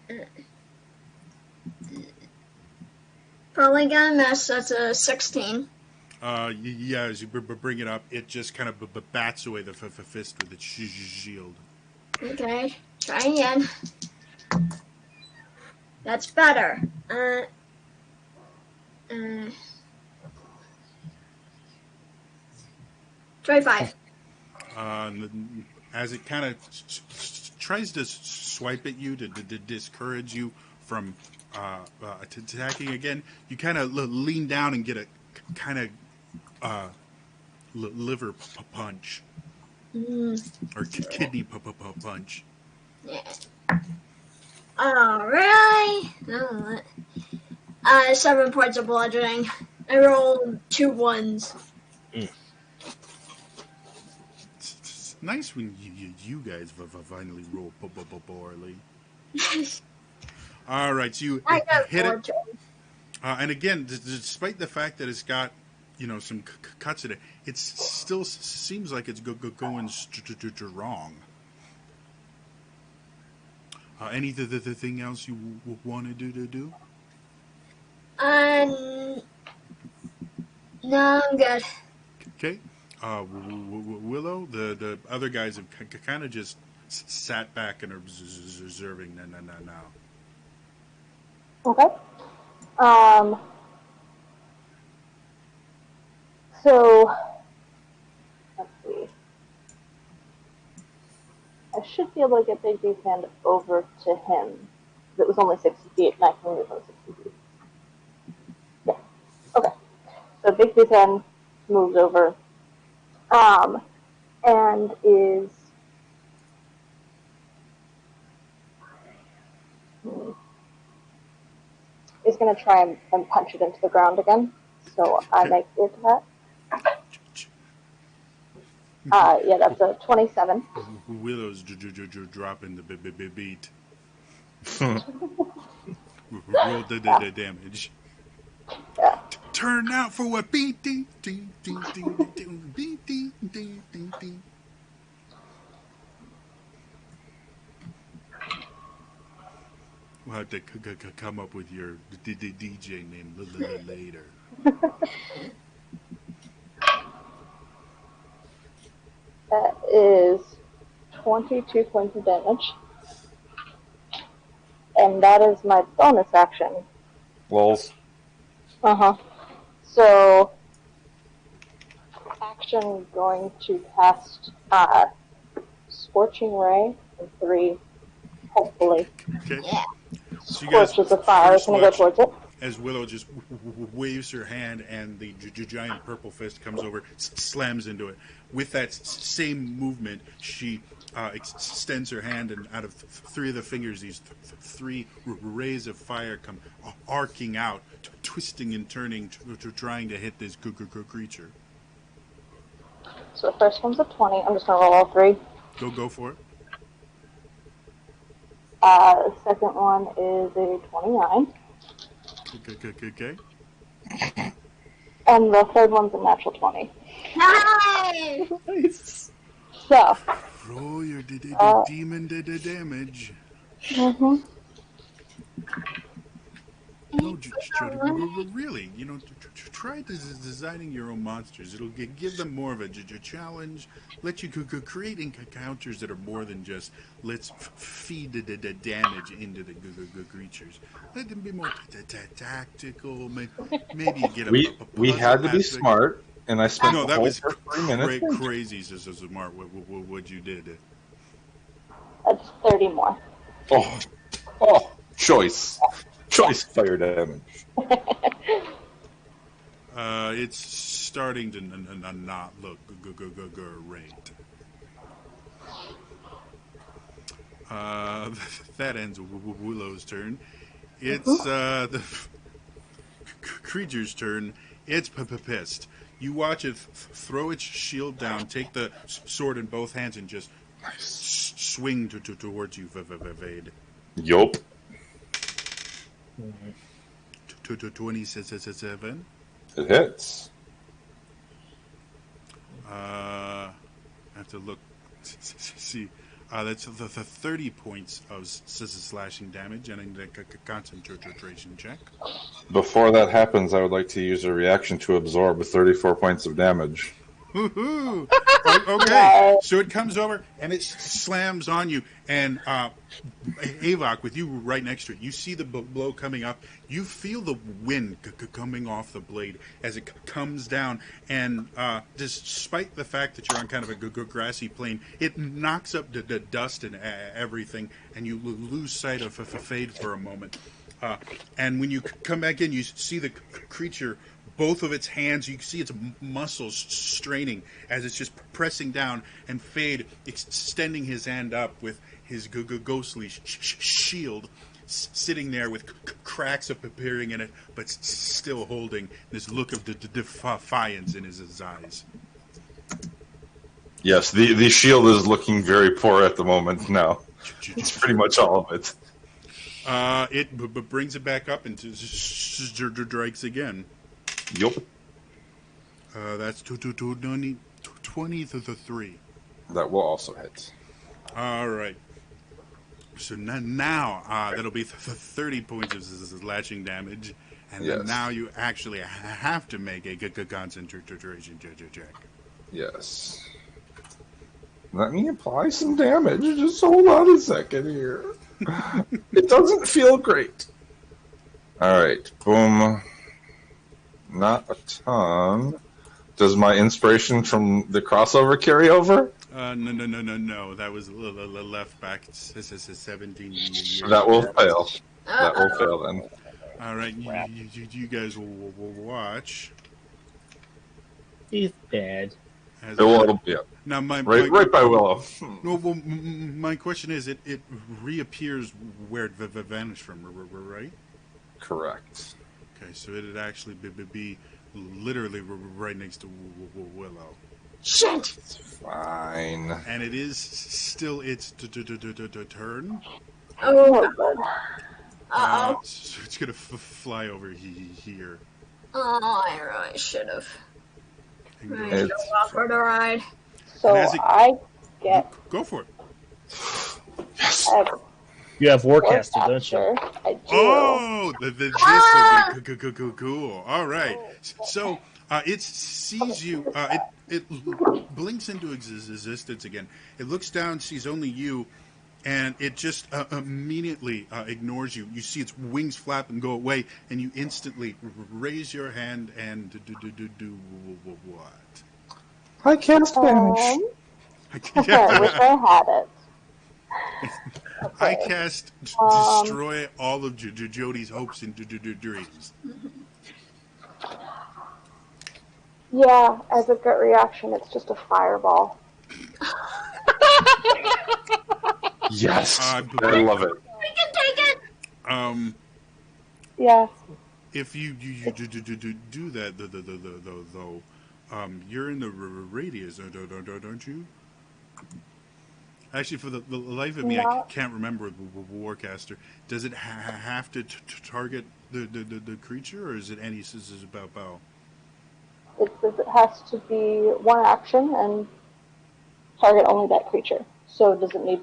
it. Probably gonna miss. That's a 16. Yeah, as you bring it up, it just kind of bats away the fist with its shield. Okay, try again. That's better. 25. As it kind of tries to swipe at you to discourage you from attacking again, you kind of lean down and get a kind of liver punch or kidney punch. Yeah. Alright. 7 points of bludgeoning. I rolled 2 ones. It's nice when you guys finally roll poorly. All right, so you I got hit 4 it, and again, despite the fact that it's got some cuts in it, it still seems like it's going strong. Anything else you wanted to do? No, I'm good. Okay. Willow, the other guys have kind of just sat back and are observing now. Okay. So, let's see. I should be able to get Big B's hand over to him. It was only 60 feet, and I can move on 60 feet. Yeah. Okay. So Big B's hand moves over, and is going to try and punch it into the ground again. So I make it to that. Yeah, that's a 27. Willow's dropping the beat. Roll the damage. Yeah. Turn out for what? Beat, ding, ding, ding, ding, ding, ding, ding, ding, ding, ding. We'll have to come up with your DJ name later. That is 22 points of damage. And that is my bonus action. Lulz. So, action going to cast Scorching Ray in 3, hopefully. Okay. Yeah. So you guys Scorch is a fire, first can I go watch towards it? as Willow just waves her hand and the giant purple fist comes over, slams into it. With that same movement, she extends her hand, and out of three of the fingers, these three rays of fire come arcing out, twisting and turning, trying to hit this creature. So the first one's a 20. I'm just going to roll all three. Go for it. The second one is a 29. Okay. And the third one's a natural 20. Nice! So. Roll your demon damage. Mm-hmm. No, really, try designing your own monsters. It'll give them more of a challenge, let you create encounters that are more than just, let's feed the damage into the creatures. Let them be more tactical, maybe you get a We had to be aspect. smart, and I spent No, that was 3 minutes. crazy, so smart, what you did. That's 30 more. Oh, choice fire damage. It's starting to not look great. That ends Willow's turn. It's the creature's turn. It's pissed. You watch it throw its shield down, take the sword in both hands, and just swing towards you, Vade. Yup. 27. It hits. I have to look. See, that's the 30 points of slashing damage, and I need a concentration check. Before that happens, I would like to use a reaction to absorb 34 points of damage. Woohoo! Okay, so it comes over and it slams on you, and Avok, with you right next to it, you see the blow coming up. You feel the wind coming off the blade as it comes down, and despite the fact that you're on kind of a grassy plain, it knocks up the dust and everything, and you lose sight of Fade for a moment. And when you come back in, you see the creature. Both of its hands, you can see its muscles straining as it's just pressing down, and Fade extending his hand up with his ghostly shield, sitting there with cracks appearing in it, but still holding this look of defiance in his eyes. Yes, the shield is looking very poor at the moment now. It's pretty much all of it. It brings it back up and strikes again. Yup. That's 20 to the 3. That will also hit. All right. So now that'll be 30 points of slashing damage, and then now you actually have to make a concentration check. Yes. Let me apply some damage. Just hold on a second here. It doesn't feel great. All right. Boom. Not a ton. Does my inspiration from the crossover carry over? No. That was left back 17 years. That will fail. That will fail then. All right, you guys will watch. He's bad. It'll be up. Now right by Willow. Well, my question is, it reappears where it vanished from, right? Correct. Okay, so it'd actually be literally right next to Willow. Shit! It's fine. And it is still its turn. Oh, good. Uh-oh. So it's going to fly over here. Oh, I really should have. I should have It's offered a ride. So I get. Go for it. Yes. You have Warcaster, don't you? I do. Oh, this will be cool. All right. So it sees you. It blinks into existence again. It looks down, sees only you, and it just immediately ignores you. You see its wings flap and go away, and you instantly raise your hand and do what? I cast Vanish. I wish I had it. I cast destroy all of Jody's hopes and dreams. Yeah, as a gut reaction, it's just a fireball. Yes, I I love it. We can take it. Yeah. If you do that, though, you're in the radius, don't you? Actually, for the life of me, I Not. can't remember the Warcaster. Does it have to target the creature, or is it any scissors about bow? It says it has to be one action and target only that creature. So it doesn't need.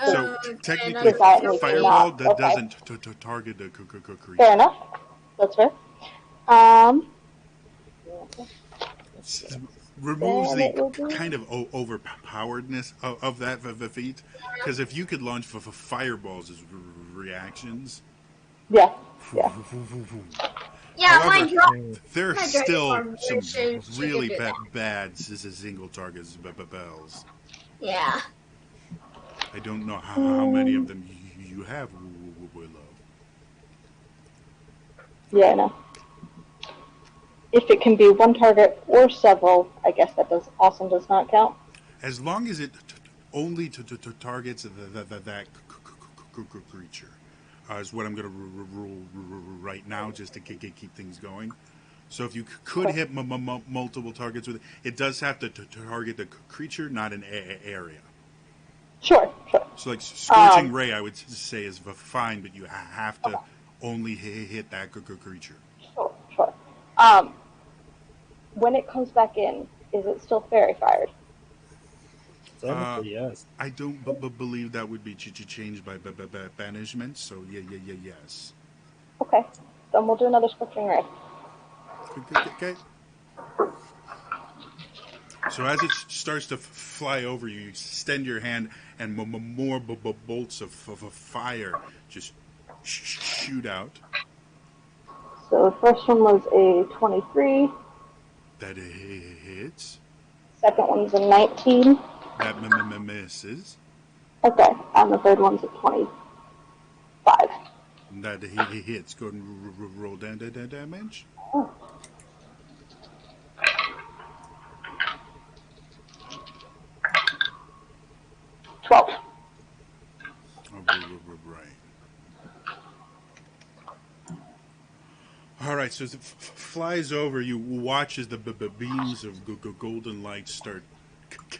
So Okay, technically, Does that need to fireball not? Okay. doesn't target the creature. Fair enough. That's fair. Um. Removes Then the it will be. kind of overpoweredness of that feat. Because if you could launch for fireballs as reactions, Yeah. Yeah. Yeah, however, my drop. there are My still Dragon Farm some she really could do bad single targets bells. Yeah. I don't know how many of them you have, Willow. Yeah. No. If it can be one target or several, I guess that does not count. As long as it only targets that creature, is what I'm going to rule right now, just to keep things going. So if you could hit multiple targets with it, it does have to target the creature, not an area. Sure. Sure. So like Scorching Ray, I would say is fine, but you have to only hit that creature. Sure. Sure. When it comes back in, is it still fairy fired? Technically, yes. I don't believe that would be changed by banishment. So yes. Okay. Then we'll do another scorching ray. Okay. So as it starts to fly over you, you extend your hand, and more bolts of fire just shoot out. So the first one was a 23. That hits. Second one's a 19. That misses. Okay. And the third one's a 25. That hits. Go ahead and roll down damage. Oh. 12. Right. All right, so as it flies over, you watch as the beams of golden light start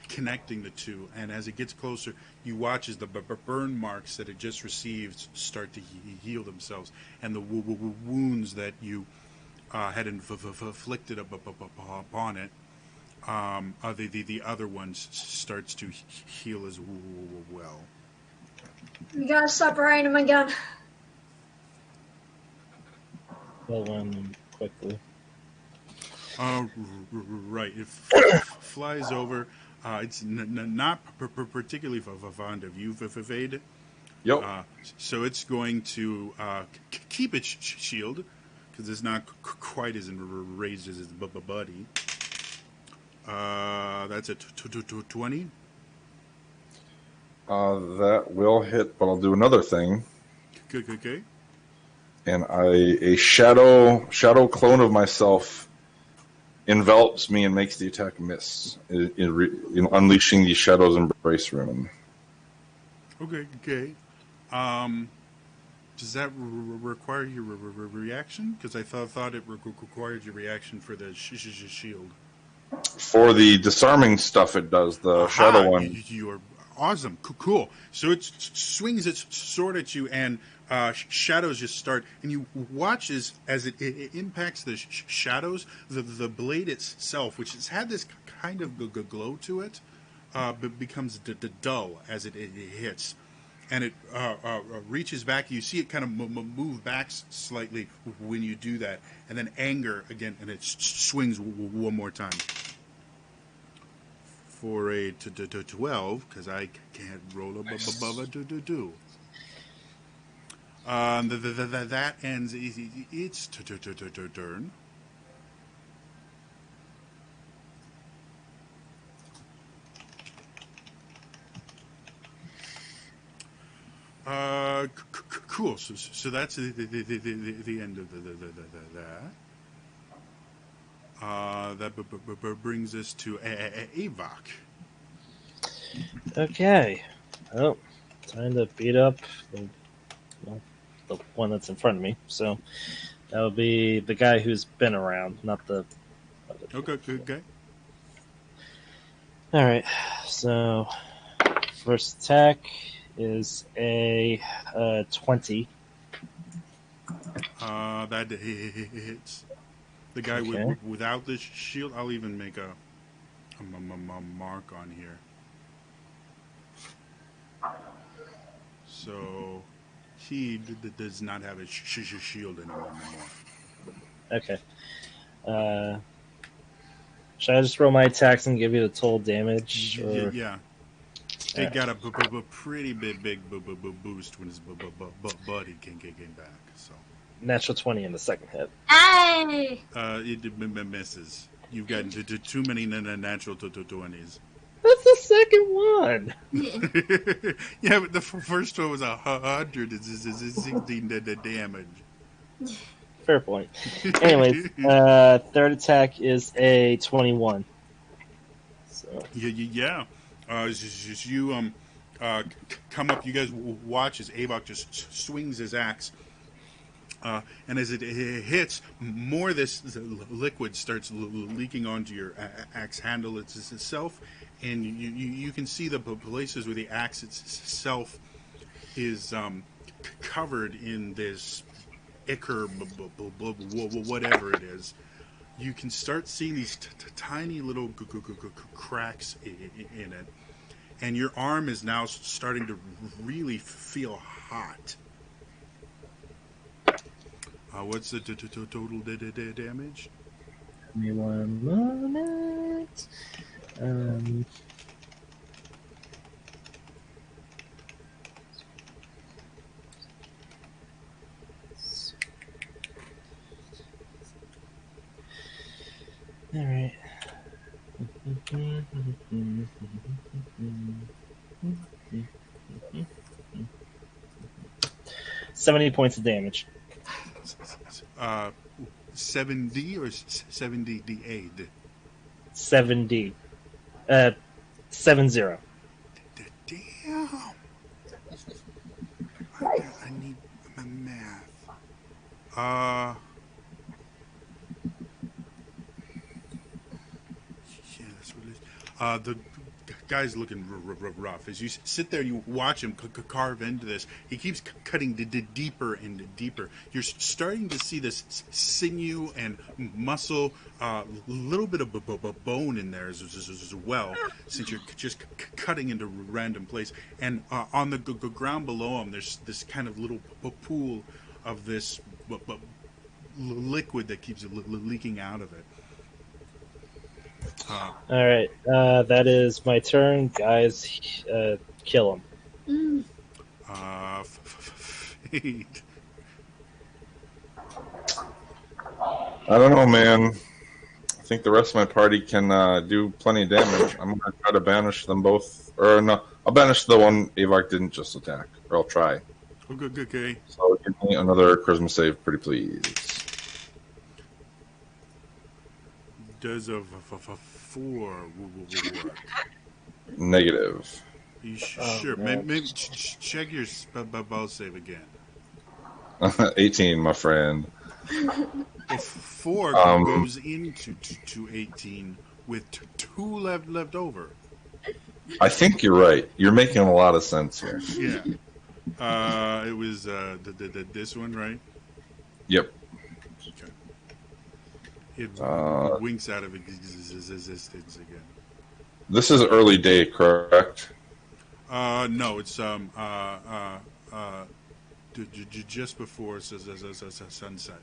connecting the two, and as it gets closer, you watch as the burn marks that it just received start to heal themselves, and the wounds that you had inflicted upon it, the other one starts to heal as well. You gotta separate them again. Kill one quickly. Right. It flies over. It's not particularly fond of you, Fade. Yep. So it's going to keep its shield because it's not quite as enraged as its buddy. That's a 20. That will hit, but I'll do another thing. Okay. And a shadow clone of myself envelops me and makes the attack miss, in unleashing the Shadow's Embrace rune. Okay. Does that require your reaction? Because I thought it required your reaction for the shield. For the disarming stuff, it does. The shadow one. You're awesome. Cool. So it swings its sword at you, and shadows just start, and you watch as it impacts the shadows. The blade itself, which has had this kind of glow to it, becomes dull as it hits. And it reaches back. You see it kind of move back slightly when you do that, and then anger again, and it swings one more time for a 12 because I can't roll above a 2. That ends its turn. Cool. So that's the end of that. That brings us to Avok. Okay. Oh, time to beat up well, the one that's in front of me. So that would be the guy who's been around, not the. Okay. All right. So first attack is a 20. That hits. The guy Okay. without this shield, I'll even make a mark on here. So he does not have a shield anymore. Okay. Uh, should I just roll my attacks and give you the total damage? Or Yeah, it Alright. got a pretty big boost when his buddy came back. So Natural 20 in the second hit. Hey! it misses. You've gotten to too many natural 20s. That's the second one. Yeah, but the first one was 116 damage. Fair point. Anyways, third attack is a 21. So Yeah. As you come up, you guys watch as Avok just swings his axe, and as it hits, more of this liquid starts leaking onto your axe handle itself, and you can see the places where the axe itself is covered in this ichor, whatever it is. You can start seeing these tiny little cracks in it, and your arm is now starting to really feel hot. What's the total damage? give me 1 moment. All right. 70 points of damage. 7D or 70D? 7D. 70. Damn! Nice. I need my math. Yeah, that's what it is. The guy's looking rough. As you sit there, you watch him carve into this. He keeps cutting deeper and deeper. You're starting to see this sinew and muscle, little bit of bone in there as well, since you're just cutting into random place. And on the ground below him, there's this kind of little pool of this liquid that keeps leaking out of it. All right. That is my turn. Guys, kill him. Fate. I don't know, man. I think the rest of my party can do plenty of damage. I'm going to try to banish them both. Or no, I'll banish the one Avok didn't just attack. Or I'll try. Okay. So give me another charisma save, pretty please. Does a 4 work? Negative. You Oh, sure? man. Maybe check your spell save again. 18, my friend. If 4 goes into to 18 with 2 left over. I think you're right. You're making a lot of sense here. Yeah. It was this one, right? Yep. Okay. It winks out of existence again. This is early day, correct? No, it's just before sunset.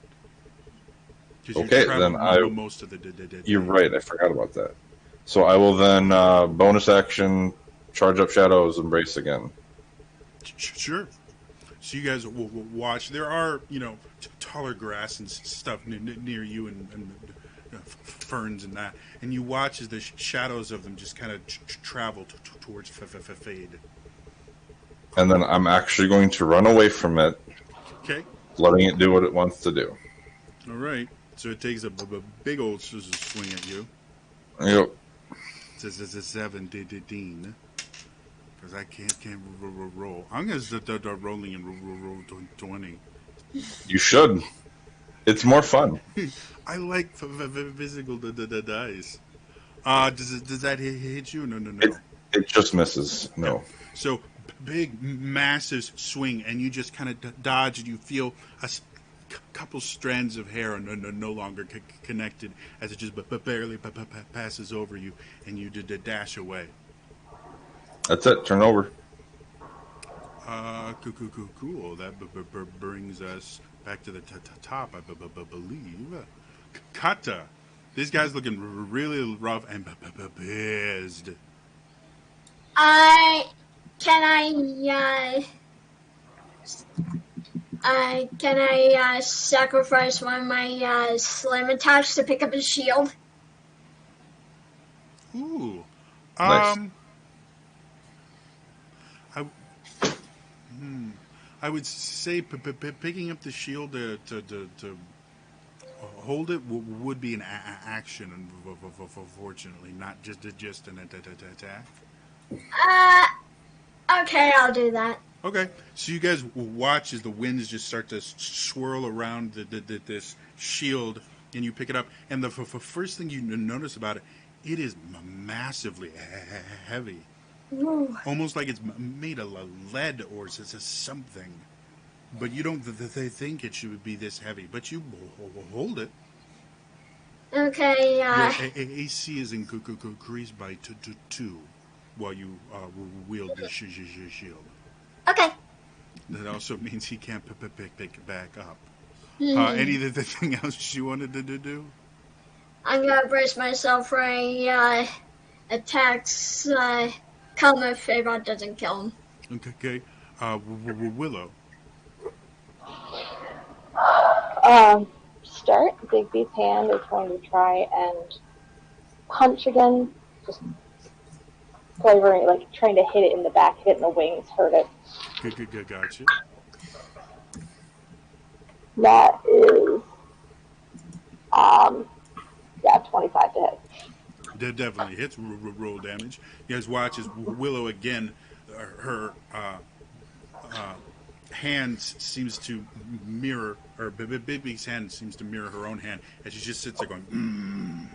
Okay, then most of the day. You're right. I forgot about that. So I will then bonus action, charge up shadows, embrace again. Sure. So you guys will watch. There are, taller grass and stuff near you and ferns and that. And you watch as the shadows of them just kind of travel towards fade. And then I'm actually going to run away from it, Okay. letting it do what it wants to do. All right. So it takes a big old swing at you. Yep. It's a 17. because I can't roll. I'm gonna start rolling and roll 20. You should. It's more fun. I like physical dice. Does that hit you? No, no, It, no. it just misses. Yep. No. So big, massive swing, and you just kind of dodge, and you feel a couple strands of hair are no longer connected as it just barely passes over you, and you dash away. That's it. Turn over. Cool. That brings us back to the top, I believe. Kata. This guy's looking really rough and pissed. Can I sacrifice one of my slam attacks to pick up his shield? Ooh. Nice. I would say picking up the shield to hold it would be an action, unfortunately, not just an attack. Okay, I'll do that. Okay, so you guys watch as the winds just start to swirl around this shield, and you pick it up. And the first thing you notice about it, it is massively heavy, almost like it's made of lead or something. But you don't they think it should be this heavy, but you hold it. Okay, Your AC is increased by 2 while you wield the shield. okay. That also means he can't pick it back up. Anything else you wanted to do? I'm gonna brace myself for a attacks come if Avon doesn't kill him. Okay. Willow. Start. Bigby's hand is going to try and punch again. Just flavoring, like trying to hit it in the back, hit it in the wings, hurt it. Good. Gotcha. That is, 25 to hit. That definitely hits. Roll damage. You guys watch as Willow again. Her hand seems to mirror, or Bibby's hand seems to mirror her own hand as she just sits there going,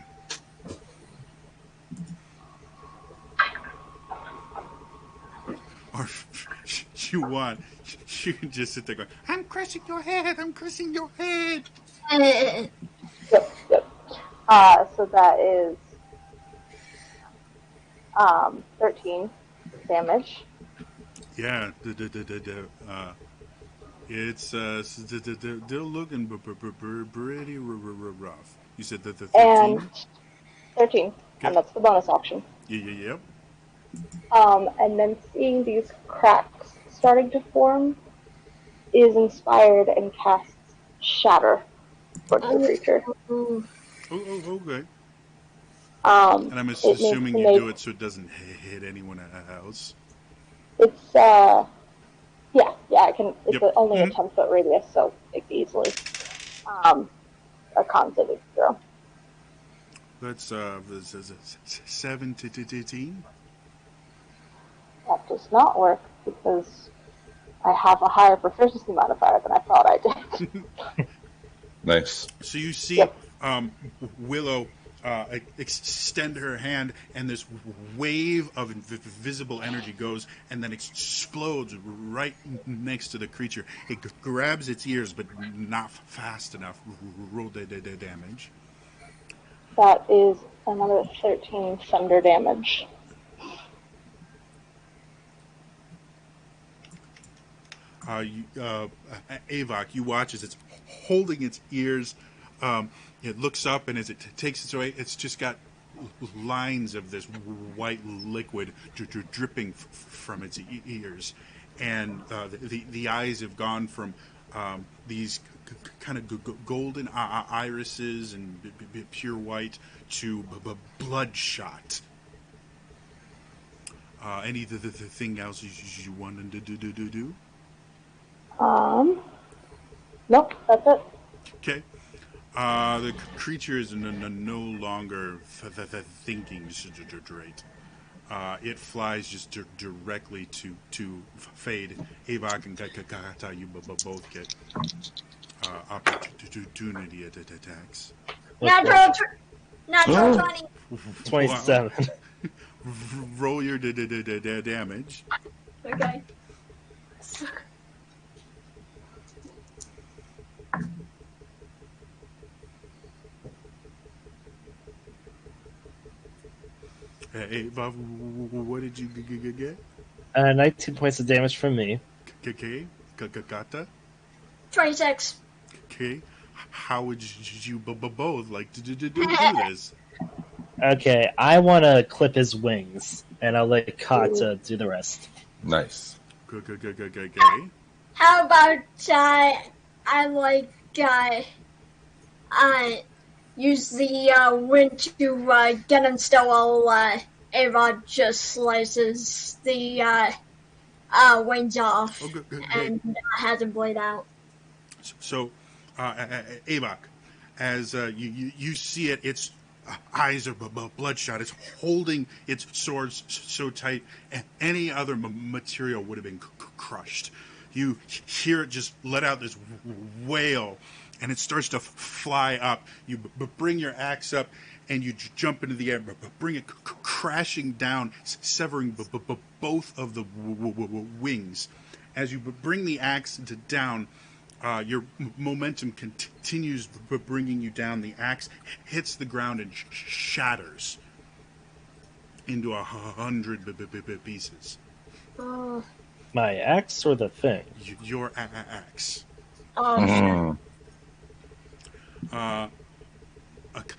Or if you want, you can just sit there going, I'm crushing your head. Yep. So that is 13 damage. Yeah, it's still looking pretty rough. You said that the 13? And 13, okay. And that's the bonus action. Yep. And then seeing these cracks starting to form is inspired and casts Shatter towards the creature. Oh, okay. And I'm assuming you do it so it doesn't hit anyone else. It's I can. It's Yep. only a 10-foot radius, so it can easily a con saving throw. That's 7 to 18. That does not work because I have a higher proficiency modifier than I thought I did. Nice. So you see Yep. Willow extend her hand, and this wave of invisible energy goes and then explodes right next to the creature. It grabs its ears, but not fast enough. Roll the damage. That is another 13 thunder damage. Avok, you watch as it's holding its ears. It looks up, and as it takes its way, it's just got lines of this white liquid dripping from its ears, and the eyes have gone from these kind of golden irises and pure white to bloodshot. Anything else you wanted to do? Nope, that's it. Okay. The creature is no longer thinking straight. It flies just directly to Fade. Avok and Kakata, you both get opportunity attacks. Natural 20. 27. Roll your damage. Okay. Avok, what did you get? 19 points of damage from me. Okay. Kakata. 26. Okay. How would you both like to do this? Okay, I want to clip his wings, and I'll let Kata do the rest. Nice. Okay. How about I like use the wind to get him still while Avon just slices the wings off and has him blade out. So, Avok, as you see it, its eyes are bloodshot. It's holding its swords so tight, and any other material would have been crushed. You hear it just let out this wail, and it starts to fly up. You bring your axe up, and you jump into the air, bring it crashing down, severing both of the wings. As you bring the axe down, your momentum continues bringing you down. The axe hits the ground and shatters into 100 pieces. My axe or the thing? Your axe. Oh,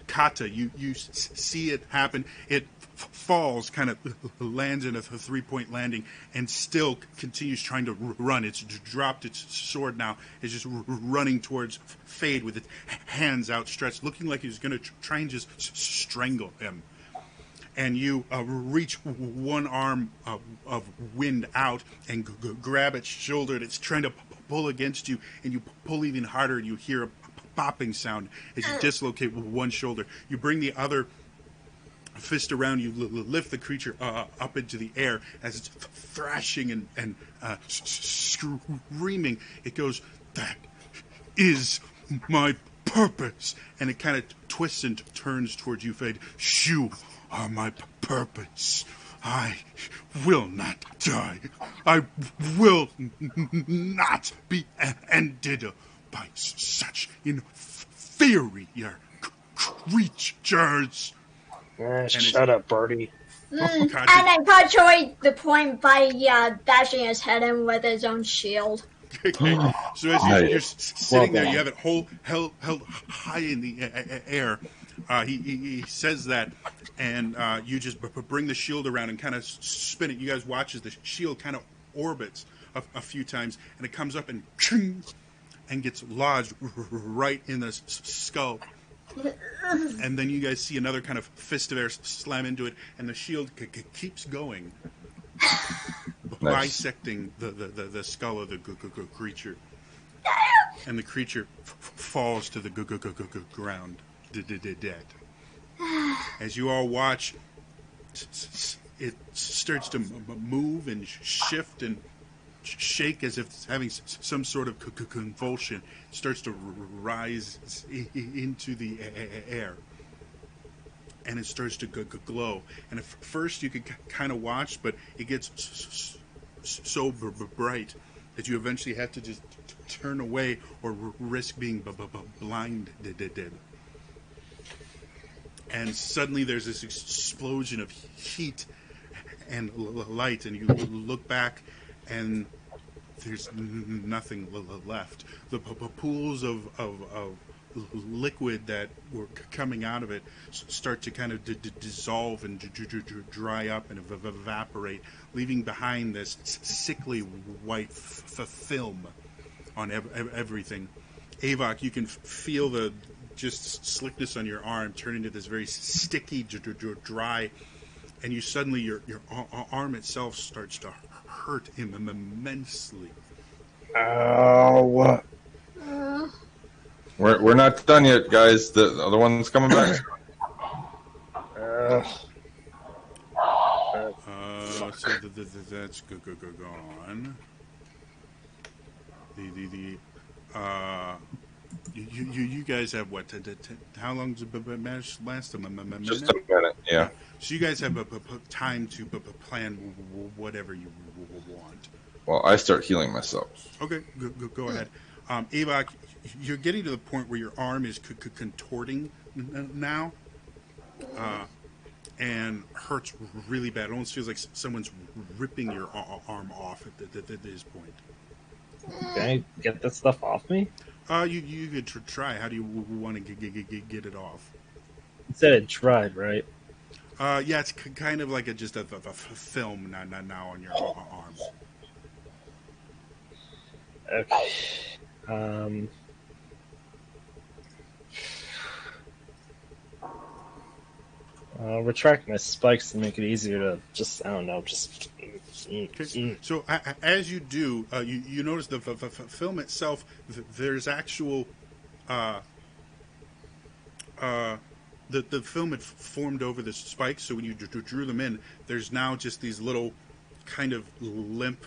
Kata, you see it happen. It falls, kind of lands in a 3-point landing, and still continues trying to run. It's dropped its sword now. It's just running towards Fade with its hands outstretched, looking like he's going to try and just strangle him. And you reach one arm of wind out and grab its shoulder, and it's trying to pull against you, and you pull even harder, and you hear a popping sound as you dislocate one shoulder. You bring the other fist around, you lift the creature up into the air as it's thrashing and screaming. It goes, "That is my purpose," and it kind of twists and turns towards you, Fade. "You are my purpose. I will not die. I will not be ended by such inferior creatures." Shut up, Birdie. and then punctuate the point by bashing his head in with his own shield. Okay. So as you're sitting there, you have it held high in the air. He says that, and you just bring the shield around and kind of spin it. You guys watch as the shield kind of orbits a few times, and it comes up and gets lodged right in the skull. And then you guys see another kind of fist of air slam into it, and the shield keeps going, bisecting the skull of the creature. And the creature falls to the ground, dead. As you all watch, it starts to move and shift and shake as if it's having some sort of convulsion. It starts to rise into the air, and it starts to glow. And at first you could kind of watch, but it gets so bright that you eventually have to just turn away or risk being blinded. And suddenly there's this explosion of heat and light, and you look back, and there's nothing left. The pools of liquid that were coming out of it start to kind of dissolve and dry up and evaporate, leaving behind this sickly white film on everything. Avok, you can feel the just slickness on your arm turn into this very sticky, dry, and you suddenly your arm itself starts to hurt him immensely. Ow. We're not done yet, guys. The other one's coming back. that's gone. You guys have what? How long does the match last? A minute? Just a minute, yeah. So you guys have time to plan whatever you want. Well, I start healing myself. Okay, go ahead. Avok, you're getting to the point where your arm is contorting now, and hurts really bad. It almost feels like someone's ripping your arm off at this point. Can I get that stuff off me? You could try. How do you want to get it off? You said it dried, right? Yeah, it's kind of like just a film now on your arms. Okay. I'll retract my spikes to make it easier to just, I don't know, just... Okay. So as you do, you notice the film itself, there's actual... The film had formed over the spikes, so when you drew them in, there's now just these little kind of limp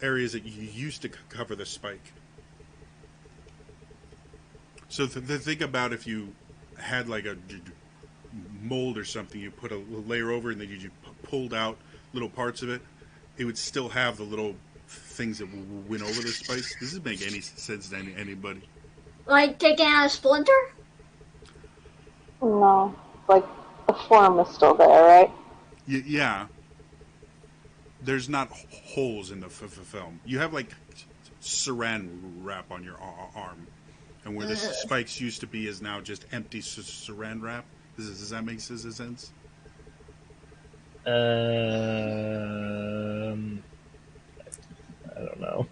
areas that you used to cover the spike. So think about if you had like a mold or something, you put a layer over and then you pulled out little parts of it, it would still have the little things that went over the spikes. Does this make any sense to anybody? Like taking out a splinter? No. Like, the form is still there, right? Yeah. There's not holes in the film. You have like saran wrap on your arm, and where the spikes used to be is now just empty saran wrap. Does that make sense? I don't know.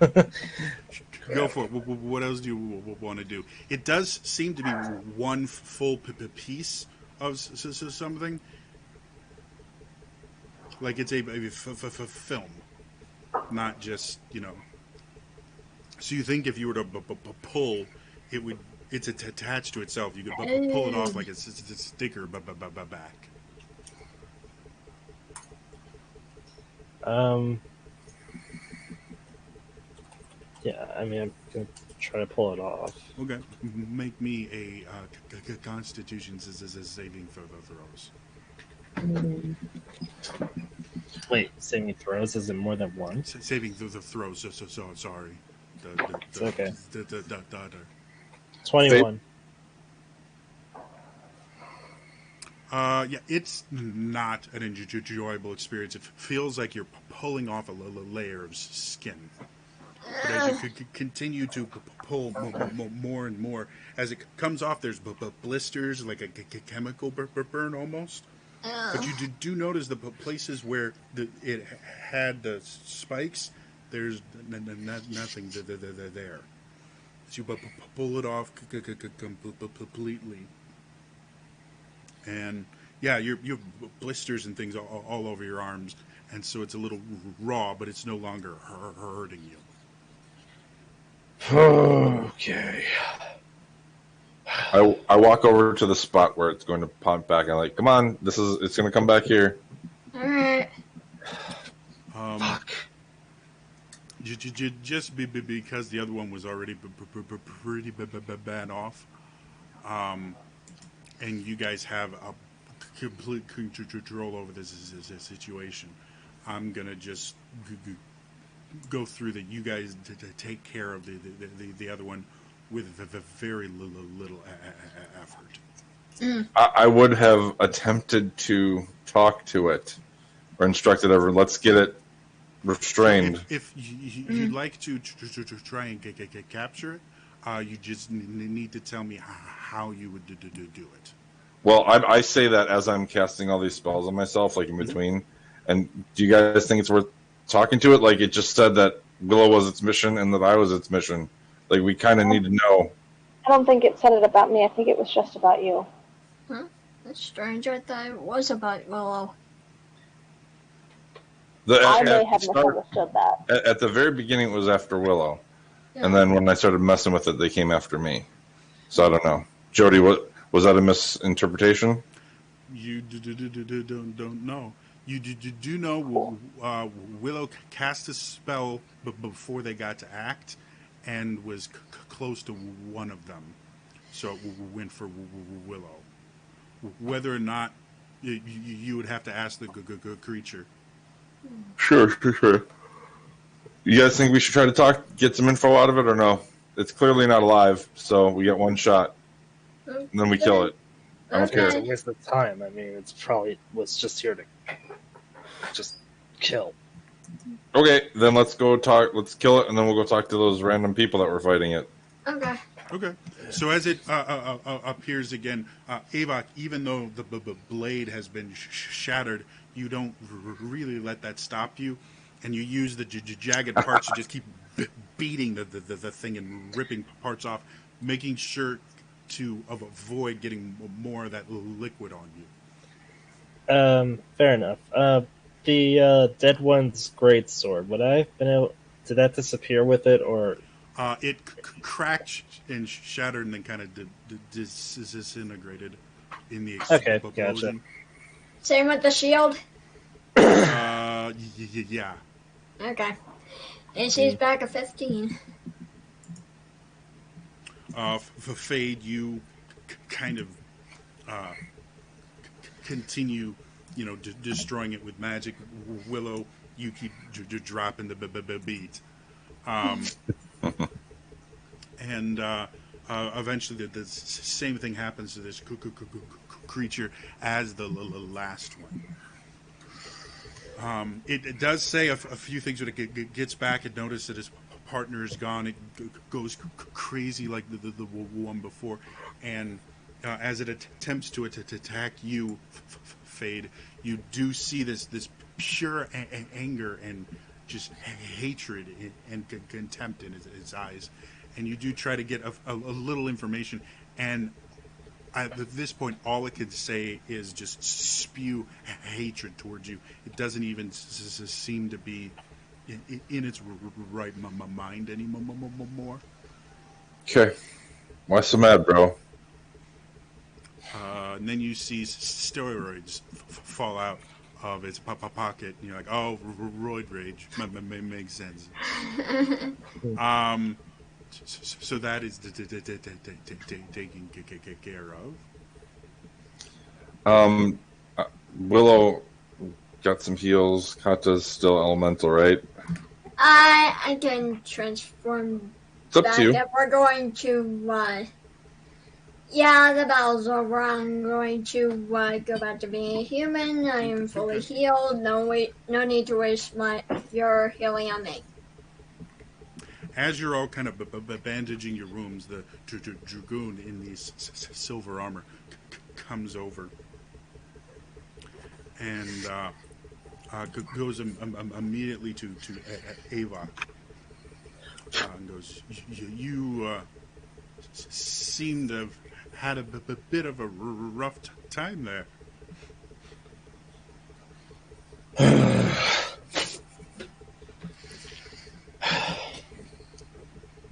Go for it. What else do you want to do? It does seem to be one full piece of something. Like it's a film, not just, So you think if you were to pull, it's attached to itself. You could pull it off like it's a sticker back. Yeah, I mean, I'm gonna try to pull it off. Okay, make me a Constitution saving throws. Wait, saving throws? Is it more than one? Saving the throws. So sorry. It's okay. The 21. Yeah, it's not an enjoyable experience. It feels like you're pulling off a layer of skin. But as you continue to pull more and more, as it comes off, there's blisters, like a chemical burn almost. But you do notice the places where it had the spikes, there's nothing there. So you pull it off completely. And yeah, you have blisters and things all over your arms, and so it's a little raw, but it's no longer hurting you. Okay. I walk over to the spot where it's going to pop back. I'm like, come on, it's going to come back here. Alright. Just because the other one was already pretty bad off, and you guys have a complete control over this situation, I'm gonna just go through that. You guys take care of the other one with very little effort. I would have attempted to talk to it or instructed everyone, let's get it restrained. If you'd like to try and capture it, you just need to tell me how you would do it. Well, I say that as I'm casting all these spells on myself, like in between. And do you guys think it's worth talking to it? Like, it just said that Willow was its mission and that I was its mission. Like, we kind of need to know. I don't think it said it about me. I think it was just about you. Huh? That's strange. I thought it was about Willow. I may have misunderstood that. At the very beginning, it was after Willow. Yeah. And then when I started messing with it, they came after me. So I don't know. Jody, was that a misinterpretation? You don't know. You do know Willow cast a spell before they got to act, and was close to one of them, so it went for Willow. Whether or not you would have to ask the creature. Sure. You guys think we should try to get some info out of it, or no? It's clearly not alive, so we get one shot, and then we kill it. I don't care. It's a waste of time. I mean, it's probably was just here to just kill. Okay, then let's go talk. Let's kill it, and then we'll go talk to those random people that were fighting it. Okay. So as it appears again, Avok, even though the blade has been shattered, you don't really let that stop you, and you use the jagged parts to just keep beating the thing and ripping parts off, making sure to avoid getting more of that liquid on you. Fair enough. The dead one's great sword. Would I have been able? Did that disappear with it, or? It cracked and shattered, and then kind of disintegrated in the explosion. Okay, gotcha. Same with the shield? Yeah. Okay. And she's back at 15. For Fade, you kind of continue, destroying it with magic. Willow, you keep dropping the beat. And eventually the same thing happens to this creature as the last one. It does say a few things when it gets back. It notices that his partner is gone. It goes crazy like the one before. And as it attempts to attack you, Fade, you do see this pure anger and just hatred and contempt in his eyes. And you do try to get a little information, and at this point, all it can say is just spew hatred towards you. It doesn't even seem to be in its right mind anymore. Okay. Why so mad, bro? And then you see steroids fall out of its pocket, and you're like, oh, roid rage. Makes sense. So that is taken care of. Willow got some heals. Kata's still elemental, right? I can transform. It's up to you. If we're going to, yeah, the battle's over. I'm going to go back to being a human. I am fully healed. No need to waste your healing on me. As you're all kind of bandaging your wounds, the dragoon in the silver armor comes over and goes immediately to Ava and goes, you seem to have had a bit of a rough time there.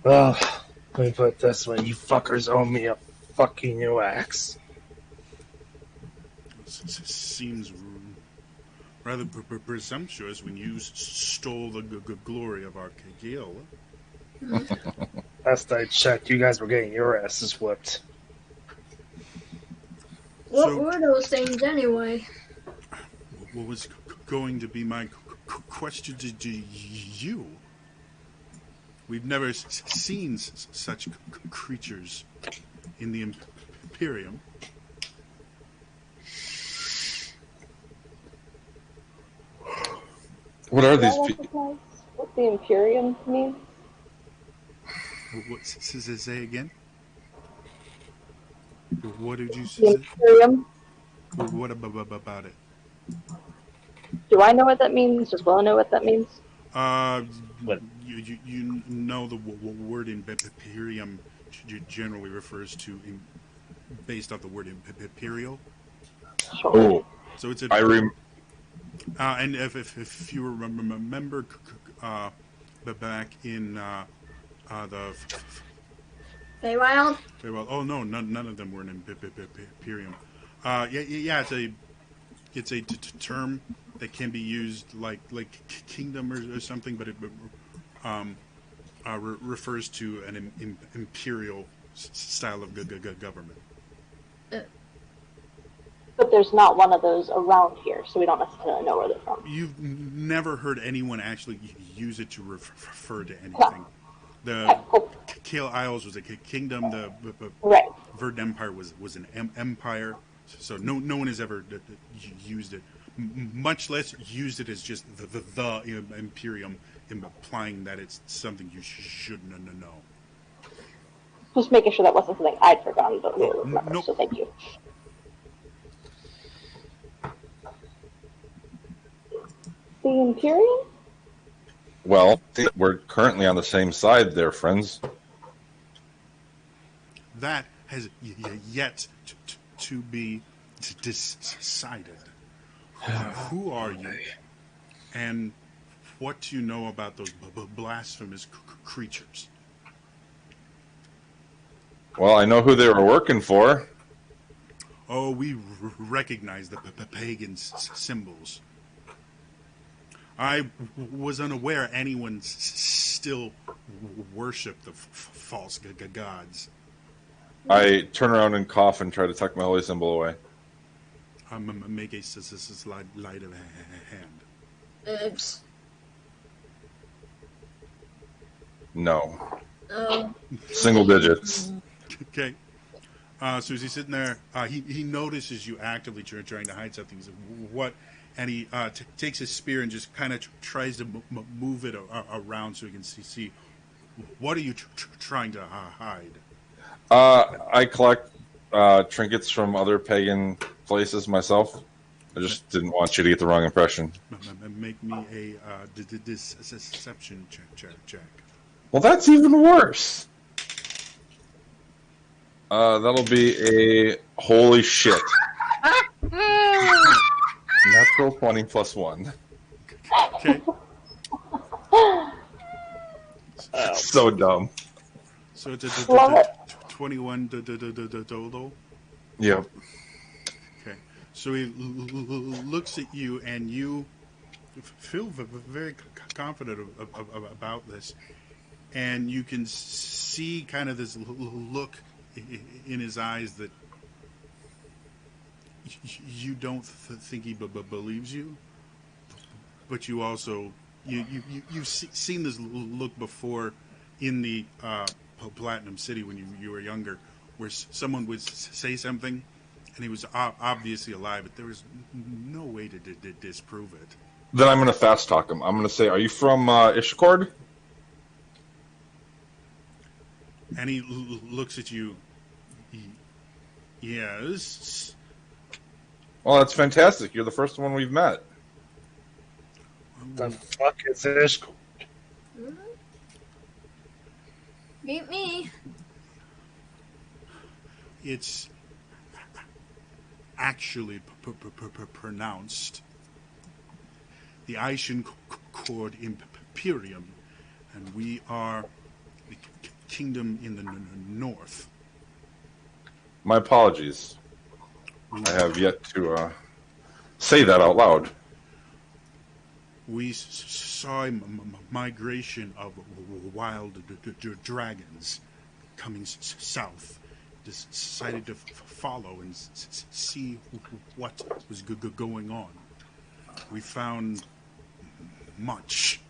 Well, let me put it this way. You fuckers owe me a fucking new axe. Seems rather presumptuous when you stole the glory of our Kael. Last I checked, you guys were getting your asses whipped. What were those things anyway? What was going to be my question to you? We've never seen such creatures in the Imperium. What are these people? What the Imperium means? What does it say again? What did you say? The Imperium. What about it? Do I know what that means? Does Will know what that means? What? You know the word Imperium generally refers to, based off the word imperial. Oh, so it's a. And if you remember, back in the Feywild. Oh no, none of them were in Imperium. Yeah, it's a it's a term that can be used like kingdom or something, but it refers to an imperial style of government. But there's not one of those around here, so we don't necessarily know where they're from. You've never heard anyone actually use it to refer to anything. The Kael Isles was a kingdom. The Right. Verdant Empire was an empire. So no one has ever used it, much less used it as just the Imperium, implying that it's something you shouldn't know. Just making sure that wasn't something I'd forgotten, but we remember, nope. so thank you. The Imperium? Well, we're currently on the same side there, friends. That has yet to be decided. Who are you? And what do you know about those blasphemous creatures? Well, I know who they were working for. Oh, we recognize the pagan symbols. I was unaware anyone still worshipped the false gods. I turn around and cough and try to tuck my holy symbol away. Make a slight of hand. Oops. No. Oh. Single digits. Okay. So as he's sitting there, he notices you actively trying to hide something. He says, "What?" And he takes his spear and just kind of tries to move it around so he can see. What are you trying to hide? I collect trinkets from other pagan places myself. I just didn't want you to get the wrong impression. Make me a deception check. Well, that's even worse. That'll be a holy shit. Natural 20 plus 1. Okay. So dumb. So it's a 21 total. Yep. Okay. So he looks at you, and you feel very confident about this, and you can see kind of this look in his eyes that you don't think he believes you, but you also you've seen this look before in the Platinum City when you were younger, where someone would say something and he was obviously alive, but there was no way to disprove it. Then I'm going to fast talk him. I'm going to say, "Are you from Ishcord?" And he looks at you. Yes. Well, that's fantastic. You're the first one we've met. The fuck is this? Meet me. It's actually pronounced the Aishin Cord Imperium, and we are the kingdom in the north. My apologies. I have yet to say that out loud. We saw a migration of wild dragons coming south. Decided to follow and see what was going on. We found much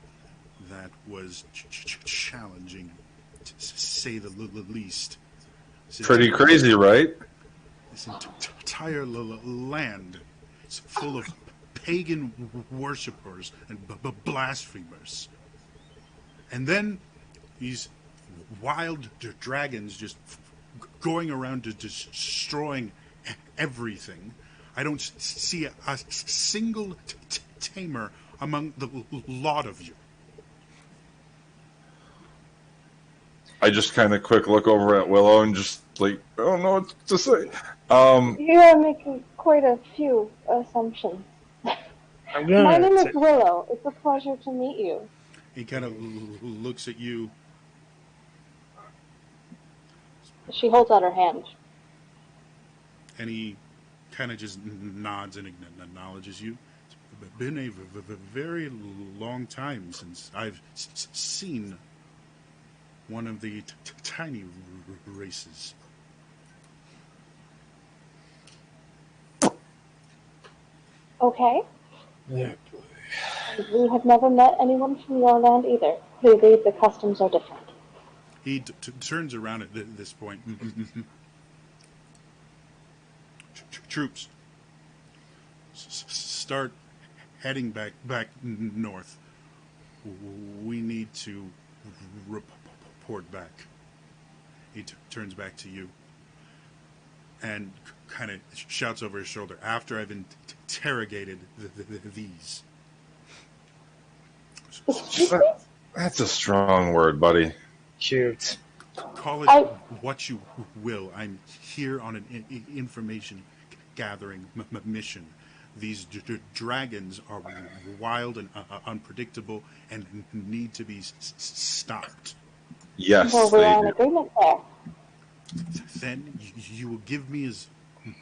that was challenging, to say the least. Pretty crazy, right? This entire land is full of pagan worshippers and blasphemers. And then these wild dragons just going around to destroying everything. I don't see a single tamer among the lot of you. I just kind of quick look over at Willow and just like, I don't know what to say. You are making quite a few assumptions. My name is Willow. It's a pleasure to meet you. He kind of looks at you. She holds out her hand. And he kind of just nods and acknowledges you. It's been a very long time since I've seen one of the tiny races. Okay. Yeah. And we have never met anyone from your land either. Clearly, the customs are different. He turns around at this point. Troops, start heading back north. We need to report back. He turns back to you and kind of shouts over his shoulder. After I've interrogated these. That's a strong word, buddy. Cute. Call it what you will. I'm here on an information gathering mission. These dragons are wild and unpredictable and need to be stopped. Yes, Well, we're they in do. agreement there. Then you will give me as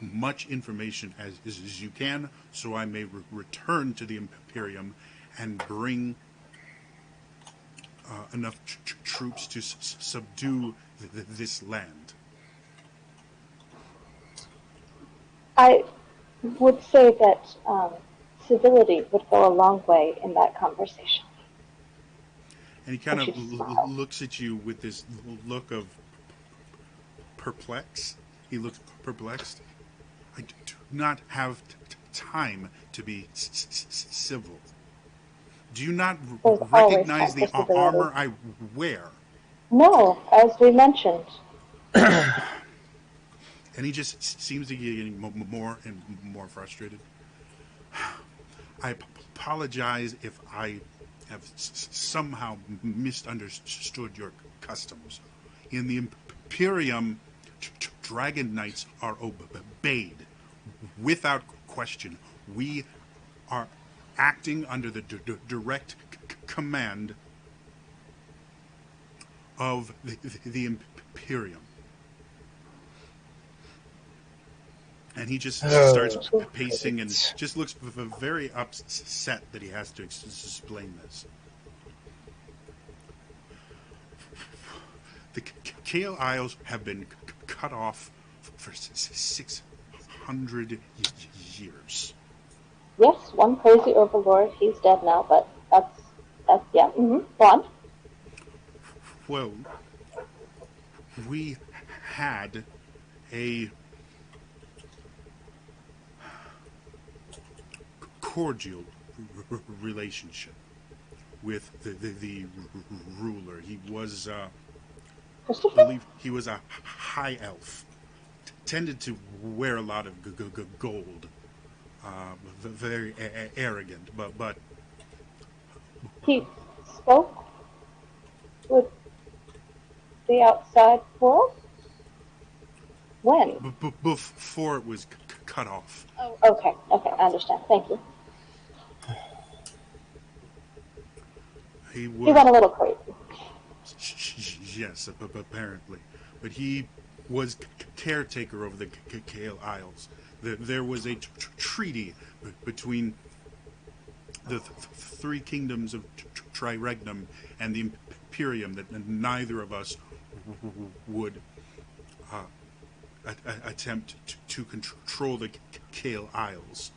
much information as you can so I may return to the Imperium and bring enough troops to subdue this land. I would say that civility would go a long way in that conversation. And he kind of She smiles. looks at you with this look of perplex. He looks perplexed. I do not have time to be civil. Do you not There's always recognize time the for civility. armor I wear? No, as we mentioned, And he just seems to be getting more and more frustrated. I apologize if I have somehow misunderstood your customs. In the Imperium, Dragon Knights are obeyed without question. We are acting under the direct command of the Imperium. And he just starts pacing and just looks very upset that he has to explain this. The Kael Isles have been cut off for 600 years. yes, one crazy overlord, he's dead now, but that's yeah, go on. Well, we had a cordial relationship with the ruler. He was, I believe, he was a high elf. Tended to wear a lot of gold. Very arrogant, but He spoke with the outside world? When? before it was cut off. Oh, okay, I understand. Thank you. He He went a little crazy. Yes, apparently. But he was caretaker over the Kael Isles. There was a treaty between the three kingdoms of Triregnum and the Imperium that neither of us would attempt to control the Kael Isles.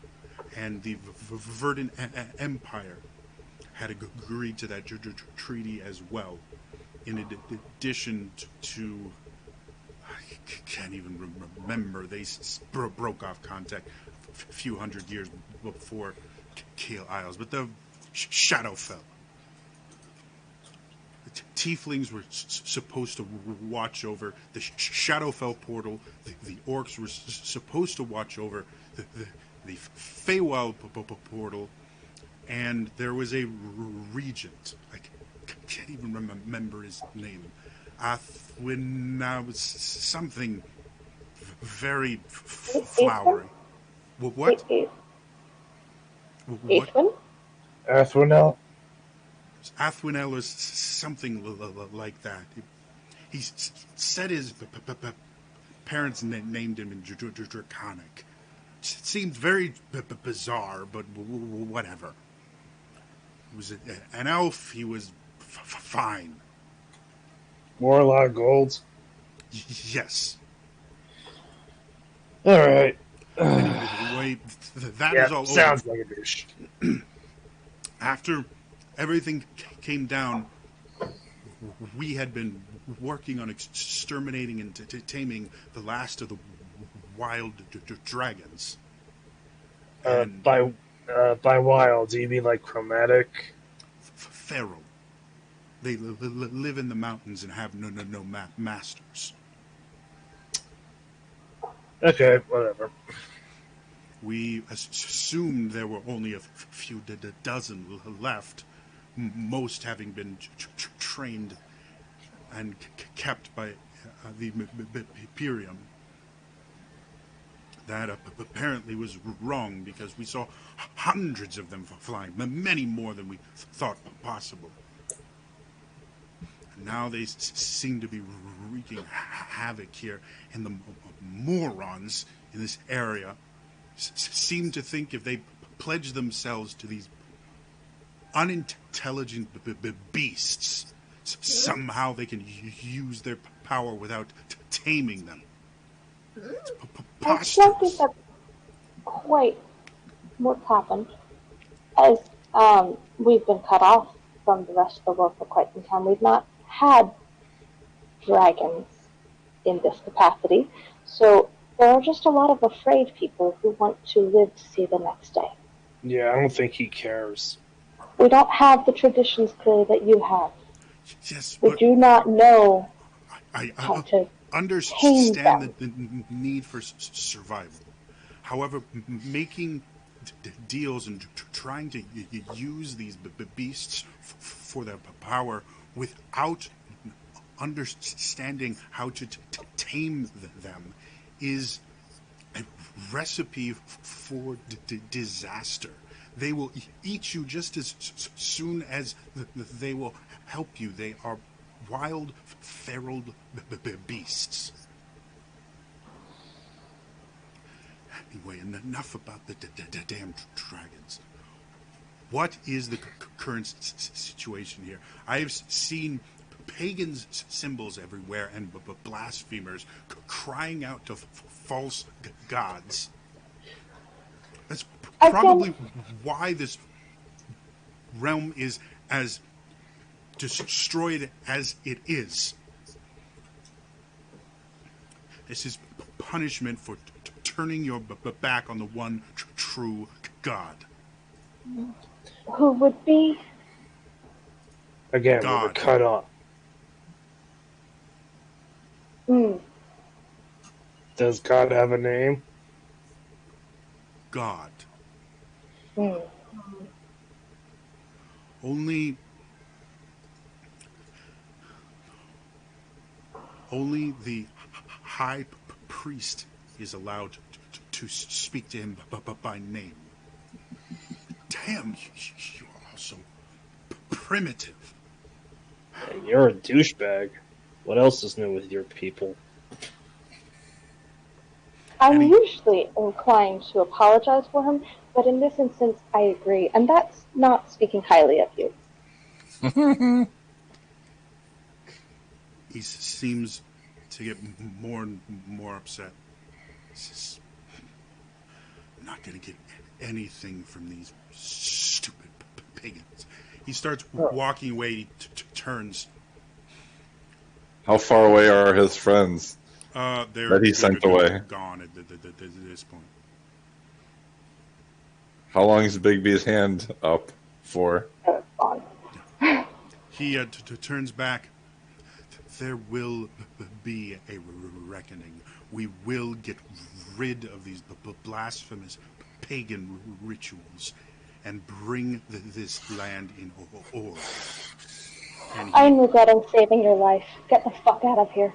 And the Verdant Empire had agreed to that treaty as well. In addition to, I can't even remember, they broke off contact a few hundred years before Kael Isles, but the shadow fell. The tieflings were supposed to watch over the Shadowfell portal. The orcs were supposed to watch over the Feywild portal. And there was a regent. I can't even remember his name. Was something very flowery. What? What? Athwinel? Athwinel was something like that. He said his parents named him in Draconic. seemed very bizarre, but whatever. He was an elf. He was fine. More a lot of gold. Yes. All right. Anyway, that is all sounds over. like a douche. After everything came down, we had been working on exterminating and taming the last of the wild dragons. By wild, do you mean like chromatic? Feral. They live in the mountains and have no masters. Okay, whatever. We assumed there were only a few dozen left, most having been trained and kept by the Imperium. That apparently was wrong because we saw hundreds of them flying, many more than we thought possible. And now they seem to be wreaking havoc here, and the morons in this area seem to think if they pledge themselves to these unintelligent beasts, somehow they can use their power without taming them. It's I don't think that's quite what's happened. As we've been cut off from the rest of the world for quite some time, we've not had dragons in this capacity. So there are just a lot of afraid people who want to live to see the next day. Yeah, I don't think he cares. We don't have the traditions clearly that you have. Yes, we do not know how to understand the need for survival. However, making deals and trying to use these beasts for their power without understanding how to tame them is a recipe for disaster. They will eat you just as soon as they will help you. They are wild, feral beasts. Anyway, enough about the damn dragons. What is the current situation here? I have seen pagan symbols everywhere and blasphemers crying out to false gods. That's probably why this realm is as destroyed as it is. This is punishment for turning your back on the one true God. Who would be? Again, God. we were cut off. Does God have a name? God. Only the high priest is allowed to speak to him by name. Damn, you are so primitive. Hey, you're a douchebag. What else is new with your people? I'm usually inclined to apologize for him, but in this instance, I agree. And that's not speaking highly of you. He seems to get more and more upset. I'm not going to get anything from these stupid pagans. He starts walking away. He turns. How far away are his friends that he sent away? Gone at this point. How long is Big B's hand up for? He turns back. There will be a reckoning. We will get rid of these blasphemous pagan rituals and bring this land in order. I'm regretting saving your life. Get the fuck out of here.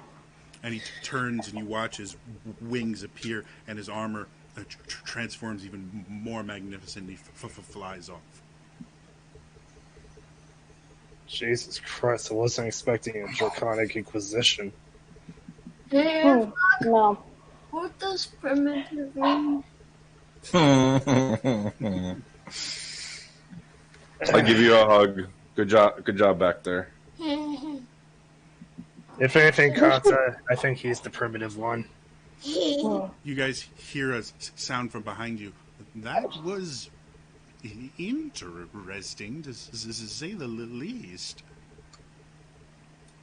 And he turns and you watch his wings appear and his armor transforms even more magnificent. He flies off. Jesus Christ, I wasn't expecting a draconic inquisition. Damn. No. What does primitive mean? I give you a hug. Good job back there. If anything, Kata, I think he's the primitive one. You guys hear a sound from behind you. That was interesting, to say the least.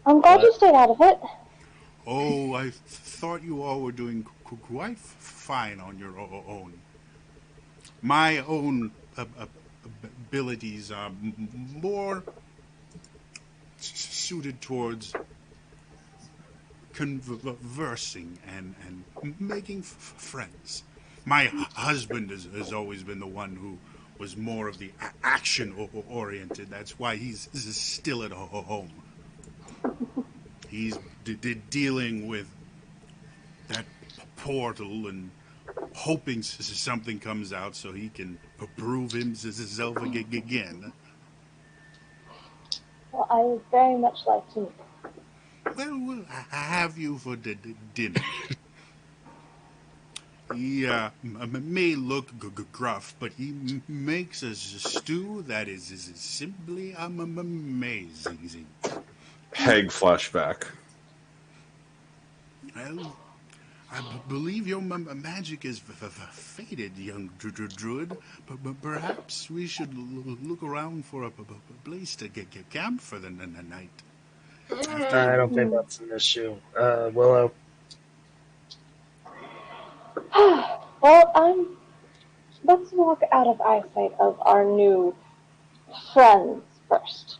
I'm glad you stayed out of it. Oh, I thought you all were doing quite fine on your own. My own abilities are more suited towards conversing and making friends. My husband has always been the one who was more of the action-oriented. That's why he's still at home. He's dealing with that portal and hoping something comes out so he can prove himself again. Well, I would very much like to meet. Well, we'll have you for dinner. He may look gruff, but he makes a stew that is simply amazing. Hag flashback. Well, I believe your magic is faded, young druid. But perhaps we should look around for a place to get camp for the night. I don't think that's an issue. Willow. Well, let's walk out of eyesight of our new friends first.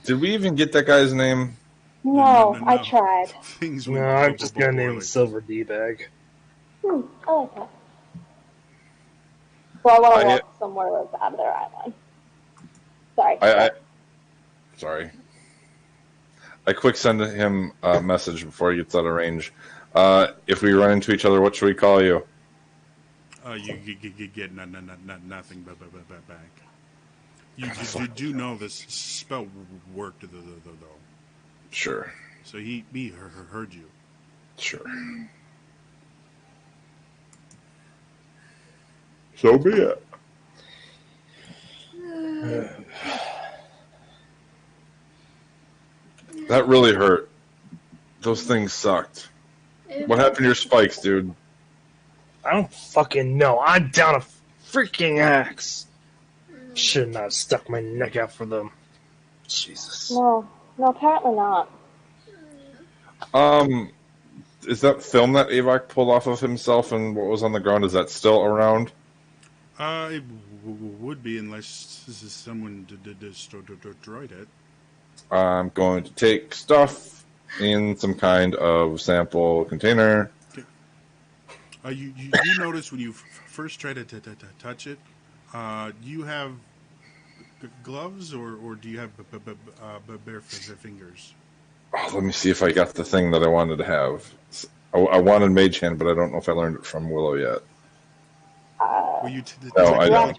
Did we even get that guy's name? No, I tried. No, I'm just gonna name him Silver D-Bag. I like that. So I want to walk somewhere that's out of their eye line. Sorry. I quick send him a message before he gets out of range. If we run into each other, what should we call you? You get nothing but back. You do know this spell worked though. Sure. So he heard you. Sure. So be it. That really hurt. Those things sucked. What happened to your spikes, dude? I don't fucking know. I'm down a freaking axe. Should not have stuck my neck out for them. Jesus. No, apparently not. Is that film that Avok pulled off of himself and what was on the ground, is that still around? It would be unless someone destroyed it. I'm going to take stuff in some kind of sample container. Okay. You notice when you first try to touch it, you have gloves or do you have bare fingers? Oh, let me see if I got the thing that I wanted to have. I wanted Mage Hand, but I don't know if I learned it from Willow yet. With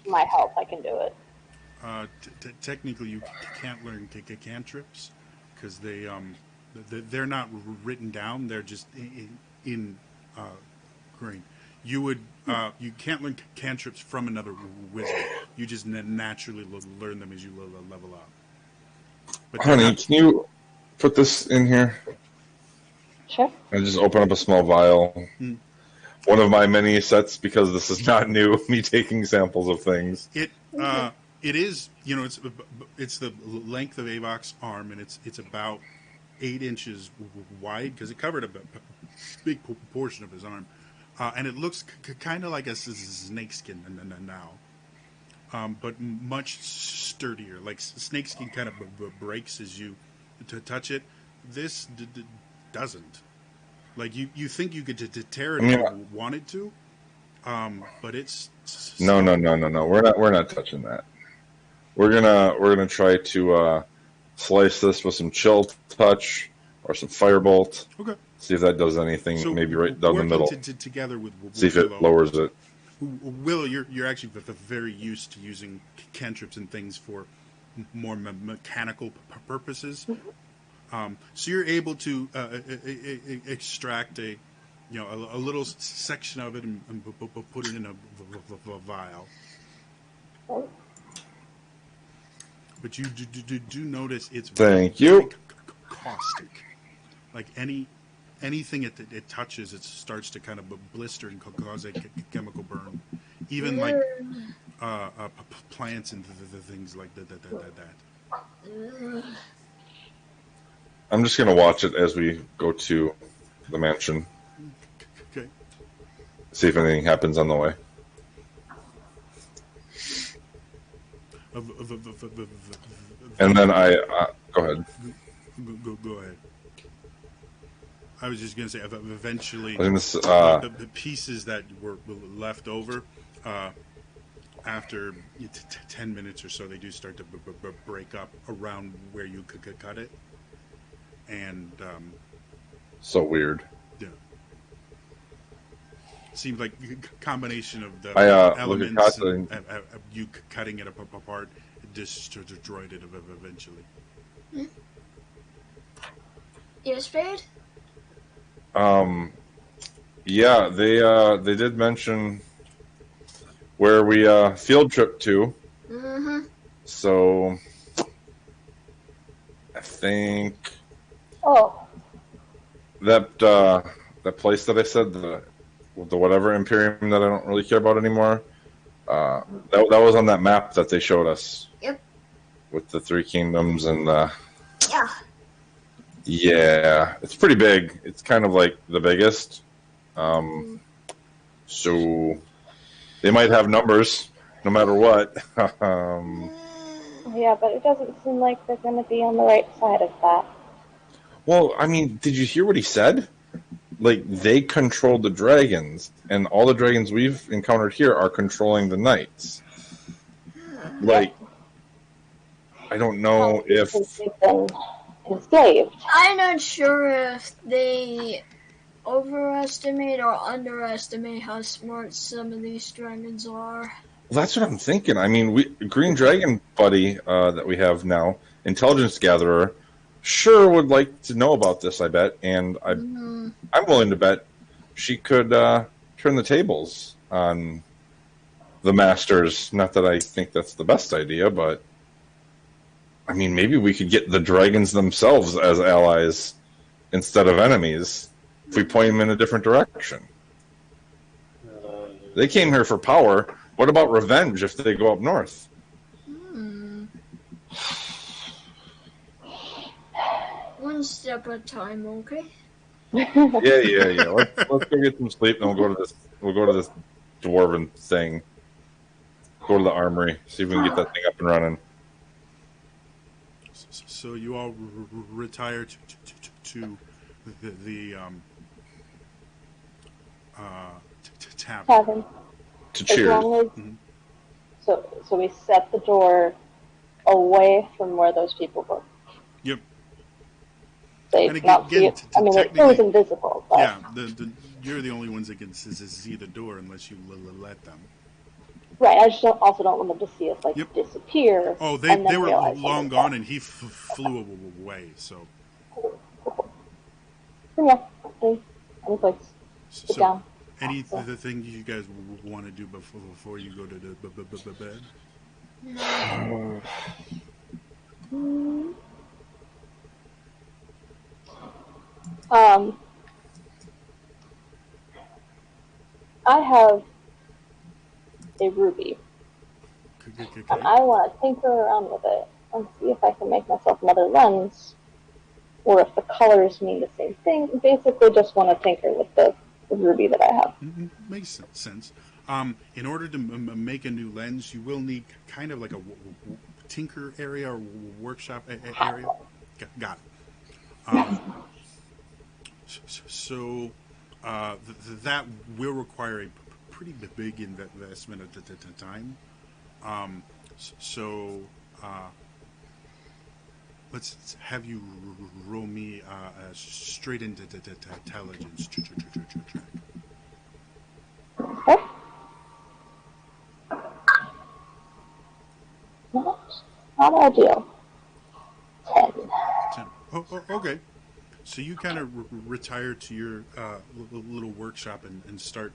my help, I can do it. Technically, you can't learn cantrips because they're not written down. They're just in green. You can't learn cantrips from another wizard. You just naturally learn them as you level up. But honey, can you put this in here? Sure. I just open up a small vial. One of my many sets, because this is not new, me taking samples of things. It is, it's the length of Avok's arm, and it's about 8 inches wide because it covered a big portion of his arm, and it looks kind of like a snakeskin now, but much sturdier. Like snakeskin kind of breaks as you to touch it. This doesn't. Like you think you could tear it if you wanted to, but it's no. We're not touching that. We're gonna try to slice this with some chill touch or some firebolt. Okay. See if that does anything. So maybe right down the middle. Together with see if it lowers it. Willow, you're actually very used to using cantrips and things for more mechanical purposes. So you're able to extract a a little section of it and put it in a vial. But you do notice it's Thank very you. caustic. Like anything it touches, it starts to kind of blister and cause a chemical burn. Even like plants and things like that. I'm just gonna watch it as we go to the mansion. Okay. See if anything happens on the way. And then go ahead. Go ahead. I was just going to say, eventually, the pieces that were left over, after 10 minutes or so, they do start to break up around where you could cut it. And so weird. Yeah. Seems like a combination of the elements and you cutting it apart destroyed it eventually. Yes, Fade? Yeah, they did mention where we field trip to. Mm-hmm. So I think that place that I said, the whatever Imperium that I don't really care about anymore, that was on that map that they showed us. Yep. With the 3 kingdoms and yeah. Yeah, it's pretty big. It's kind of like the biggest. So they might have numbers no matter what. Yeah, but it doesn't seem like they're going to be on the right side of that. Well, I mean, did you hear what he said? Like, they control the dragons, and all the dragons we've encountered here are controlling the knights. Like, I don't know if they've been enslaved. I'm not sure if they overestimate or underestimate how smart some of these dragons are. Well, that's what I'm thinking. I mean, Green Dragon buddy that we have now, Intelligence Gatherer, sure would like to know about this, I bet, and I'm willing to bet she could turn the tables on the Masters. Not that I think that's the best idea, but I mean, maybe we could get the dragons themselves as allies instead of enemies if we point them in a different direction. They came here for power. What about revenge if they go up north? One step at a time, okay? Yeah. Let's go get some sleep, and we'll go to this dwarven thing. Go to the armory, see if we can get that thing up and running. So you all retire to the tavern. To cheers. So we set the door away from where those people were. Yep. They not see it. I mean, it was invisible. But... Yeah, you're the only ones that can see the door unless you let them. Right, I just also don't want them to see us disappear. Oh, they were long gone, and he flew away. So. Yeah, any place. Sit down. Any other thing you guys want to do before you go to the bed? I have a ruby. And I want to tinker around with it and see if I can make myself another lens, or if the colors mean the same thing. Basically, just want to tinker with the ruby that I have. Makes sense. In order to make a new lens, you will need kind of like a tinker area or workshop area. Got it. So that will require a pretty big investment at the time. Let's have you roll me straight into intelligence check. Okay. Not ideal. 10. Oh, okay. So you kind of retire to your little workshop and start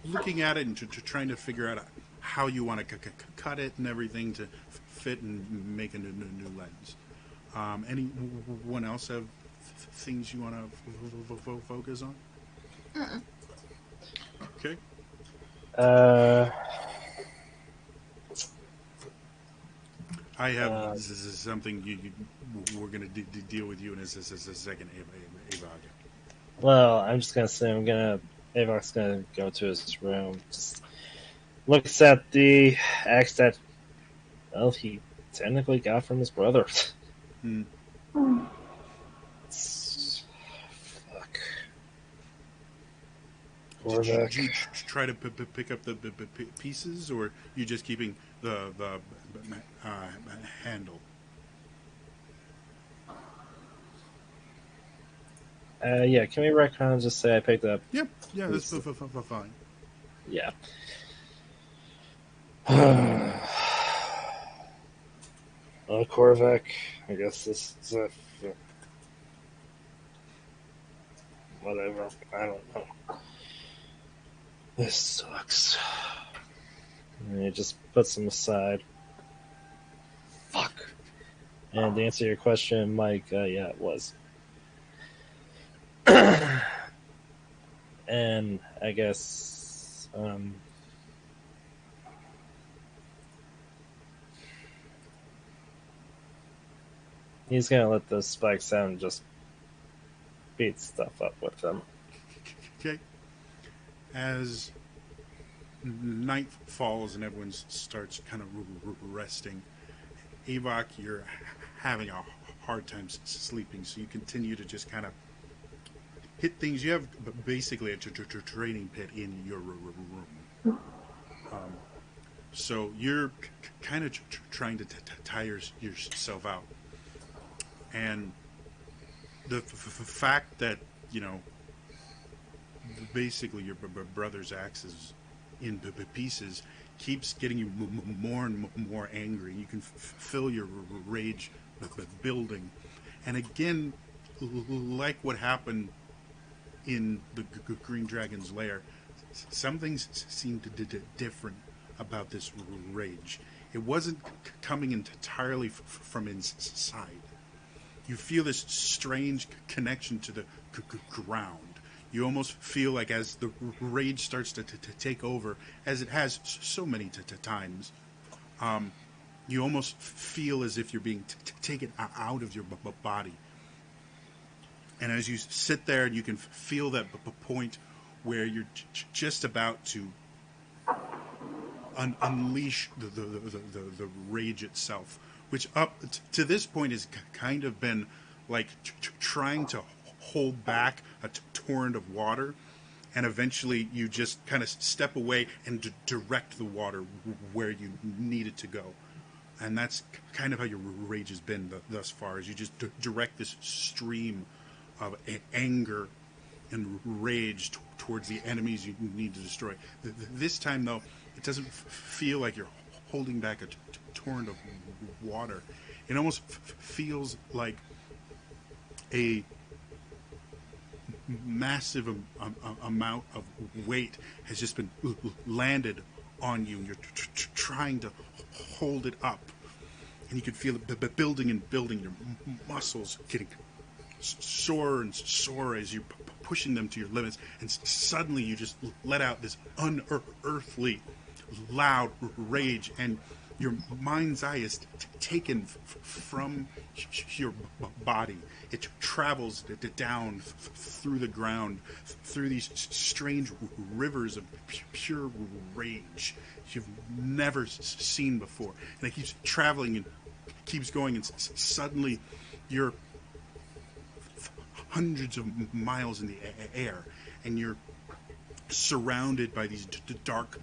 looking at it and trying to figure out how you want to cut it and everything to fit and make a new lens. Anyone else have things you want to focus on? Mm-mm. Okay. I have something we're going to deal with you in a second, Ava. Well, I'm just gonna say Avok's gonna go to his room. Just looks at the axe that, well, he technically got from his brother. Hmm. Fuck. Did you try to pick up the pieces, or you just keeping the handle? Yeah, can we retcon and just say I picked up? Yep. Yeah, that's fine. Yeah. Korvac, I guess this is whatever. I don't know. This sucks. And he just puts them aside. Fuck. And to answer your question, Mike, yeah, it was. And I guess he's gonna let the spikes out and just beat stuff up with them. Okay. As night falls and everyone starts kind of resting, Avok, you're having a hard time sleeping, so you continue to just kind of hit things. You have basically a training pit in your room. So you're kind of trying to tire yourself out. And the fact that, basically your brother's axe is in pieces keeps getting you more and more angry. You can feel your rage building. And again, like what happened in the Green Dragon's lair, some things seemed different about this rage. It wasn't coming entirely from inside. You feel this strange connection to the ground. You almost feel like as the rage starts to take over, as it has so many times, you almost feel as if you're being taken out of your body. And as you sit there, you can feel that point where you're just about to unleash the rage itself, which up to this point has kind of been like trying to hold back a torrent of water, and eventually you just kind of step away and direct the water where you need it to go. And that's kind of how your rage has been thus far, is you just direct this stream of anger and rage towards the enemies you need to destroy. This time, though, it doesn't feel like you're holding back a torrent of water. It almost feels like a massive amount of weight has just been landed on you, and you're trying to hold it up. And you can feel it building and building, your muscles getting sore and sore as you're pushing them to your limits, and suddenly you just let out this unearthly loud rage, and your mind's eye is taken from your body. It travels down through the ground, through these strange rivers of pure rage you've never seen before, and it keeps traveling and keeps going, and suddenly you're hundreds of miles in the air, and you're surrounded by these dark,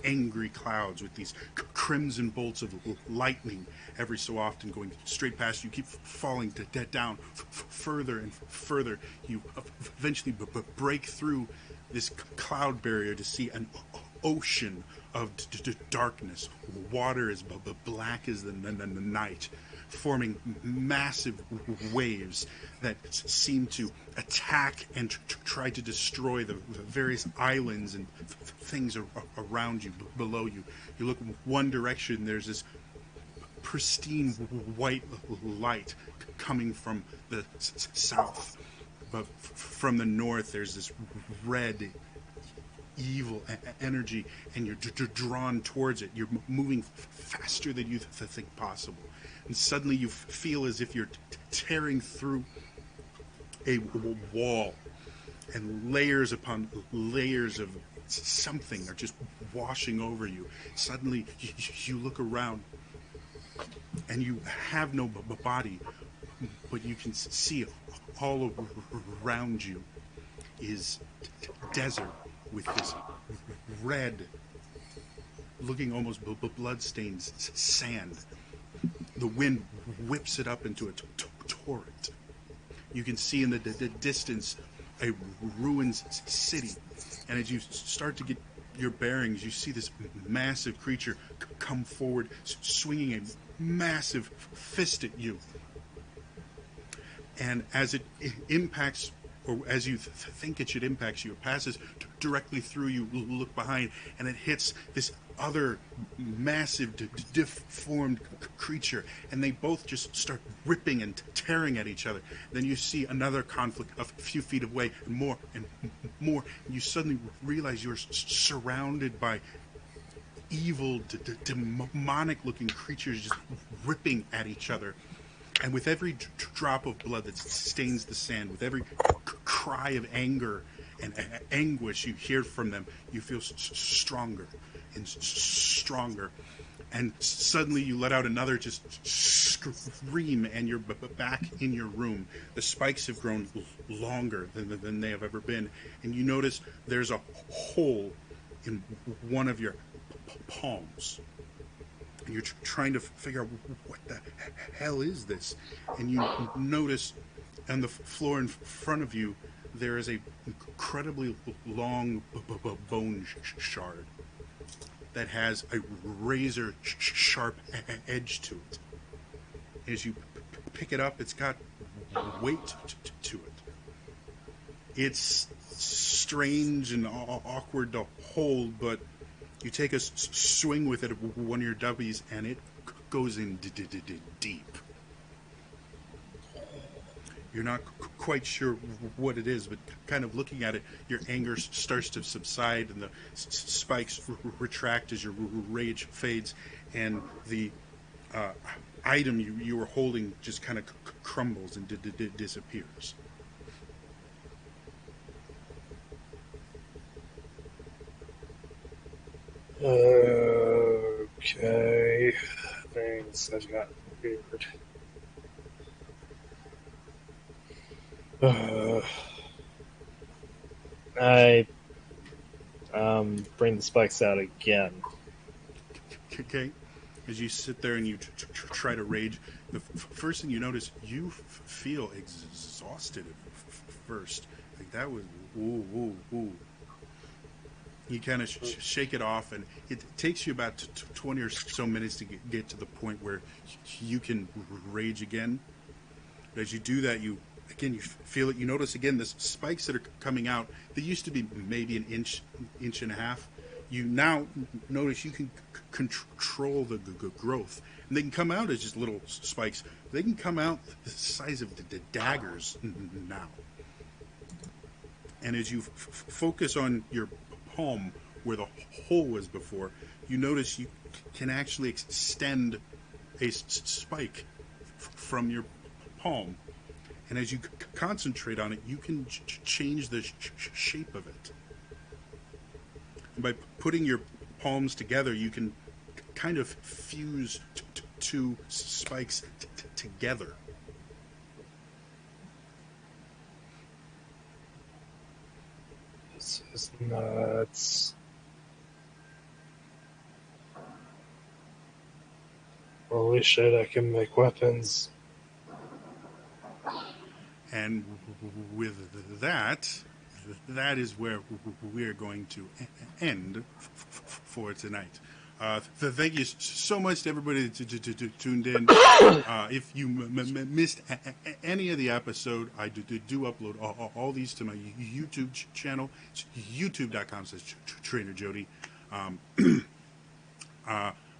angry clouds with these crimson bolts of lightning every so often going straight past you. Keep falling down further and further. You eventually break through this cloud barrier to see an ocean of darkness. Water is black as the night. forming massive waves that seem to attack and try to destroy the various islands and things around you, below you. You look one direction, there's this pristine white light coming from the south. But from the north, there's this red, evil energy, and you're drawn towards it. You're moving faster than you think possible. And suddenly you feel as if you're tearing through a wall, and layers upon layers of something are just washing over you. Suddenly you look around, and you have no body, but you can see all around you is desert with this red, looking almost blood-stained sand. The wind whips it up into a torrent. You can see in the distance a ruined city, and as you start to get your bearings, you see this massive creature come forward, swinging a massive fist at you. And as it impacts, or as you think it should impact you, it passes directly through you, look behind, and it hits this other massive, deformed creature, and they both just start ripping and tearing at each other. Then you see another conflict a few feet away, and more and more, and you suddenly realize you're surrounded by evil, demonic-looking creatures just ripping at each other. And with every drop of blood that stains the sand, with every cry of anger and anguish you hear from them, you feel stronger and stronger. And suddenly you let out another just scream, and you're back in your room. The spikes have grown longer than they have ever been. And you notice there's a hole in one of your palms. And you're trying to figure out what the hell is this, and you notice on the floor in front of you there is a incredibly long bone shard that has a razor sharp edge to it. As you pick it up, it's got weight to it. It's strange and awkward to hold, but you take a swing with it at one of your dubbies, and it goes in deep. You're not quite sure what it is, but kind of looking at it, your anger starts to subside, and the spikes retract as your rage fades, and the item you were holding just kind of crumbles and disappears. Okay. Things have gotten weird. I bring the spikes out again. Okay. As you sit there and you try to rage, the first thing you notice, you feel exhausted at first. Like that was ooh. You kind of shake it off, and it takes you about 20 or so minutes to get to the point where you can rage again. But as you do that, you feel it. You notice again the spikes that are coming out. They used to be maybe an inch and a half. You now notice you can control the growth, and they can come out as just little spikes. They can come out the size of the daggers now. And as you focus on your palm where the hole was before, you notice you can actually extend a spike from your palm. And as you concentrate on it, you can change the shape of it. And by putting your palms together, you can kind of fuse two spikes together. This is nuts. Holy shit, I can make weapons. And with that is where we're going to end for tonight. Thank you so much to everybody that tuned in. If you missed any of the episode, I do upload all these to my YouTube channel. It's youtube.com/TrainerJody.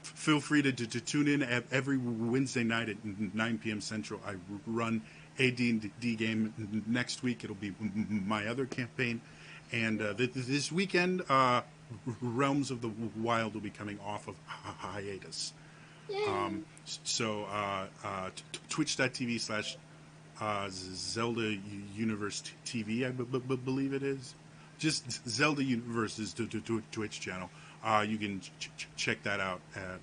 Feel free to tune in every Wednesday night at 9 p.m. Central. I run a D&D game. Next week, it'll be my other campaign. And this weekend, Realms of the Wild will be coming off of hiatus. Twitch.tv/Zelda Universe TV, I believe it is. Just Zelda Universe is Twitch channel. You can check that out at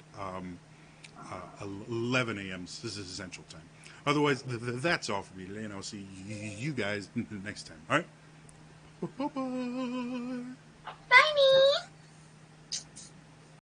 11 a.m. This is Central Time. Otherwise, that's all for me today, and I'll see you guys next time. All right? Bye-bye. Bye, me.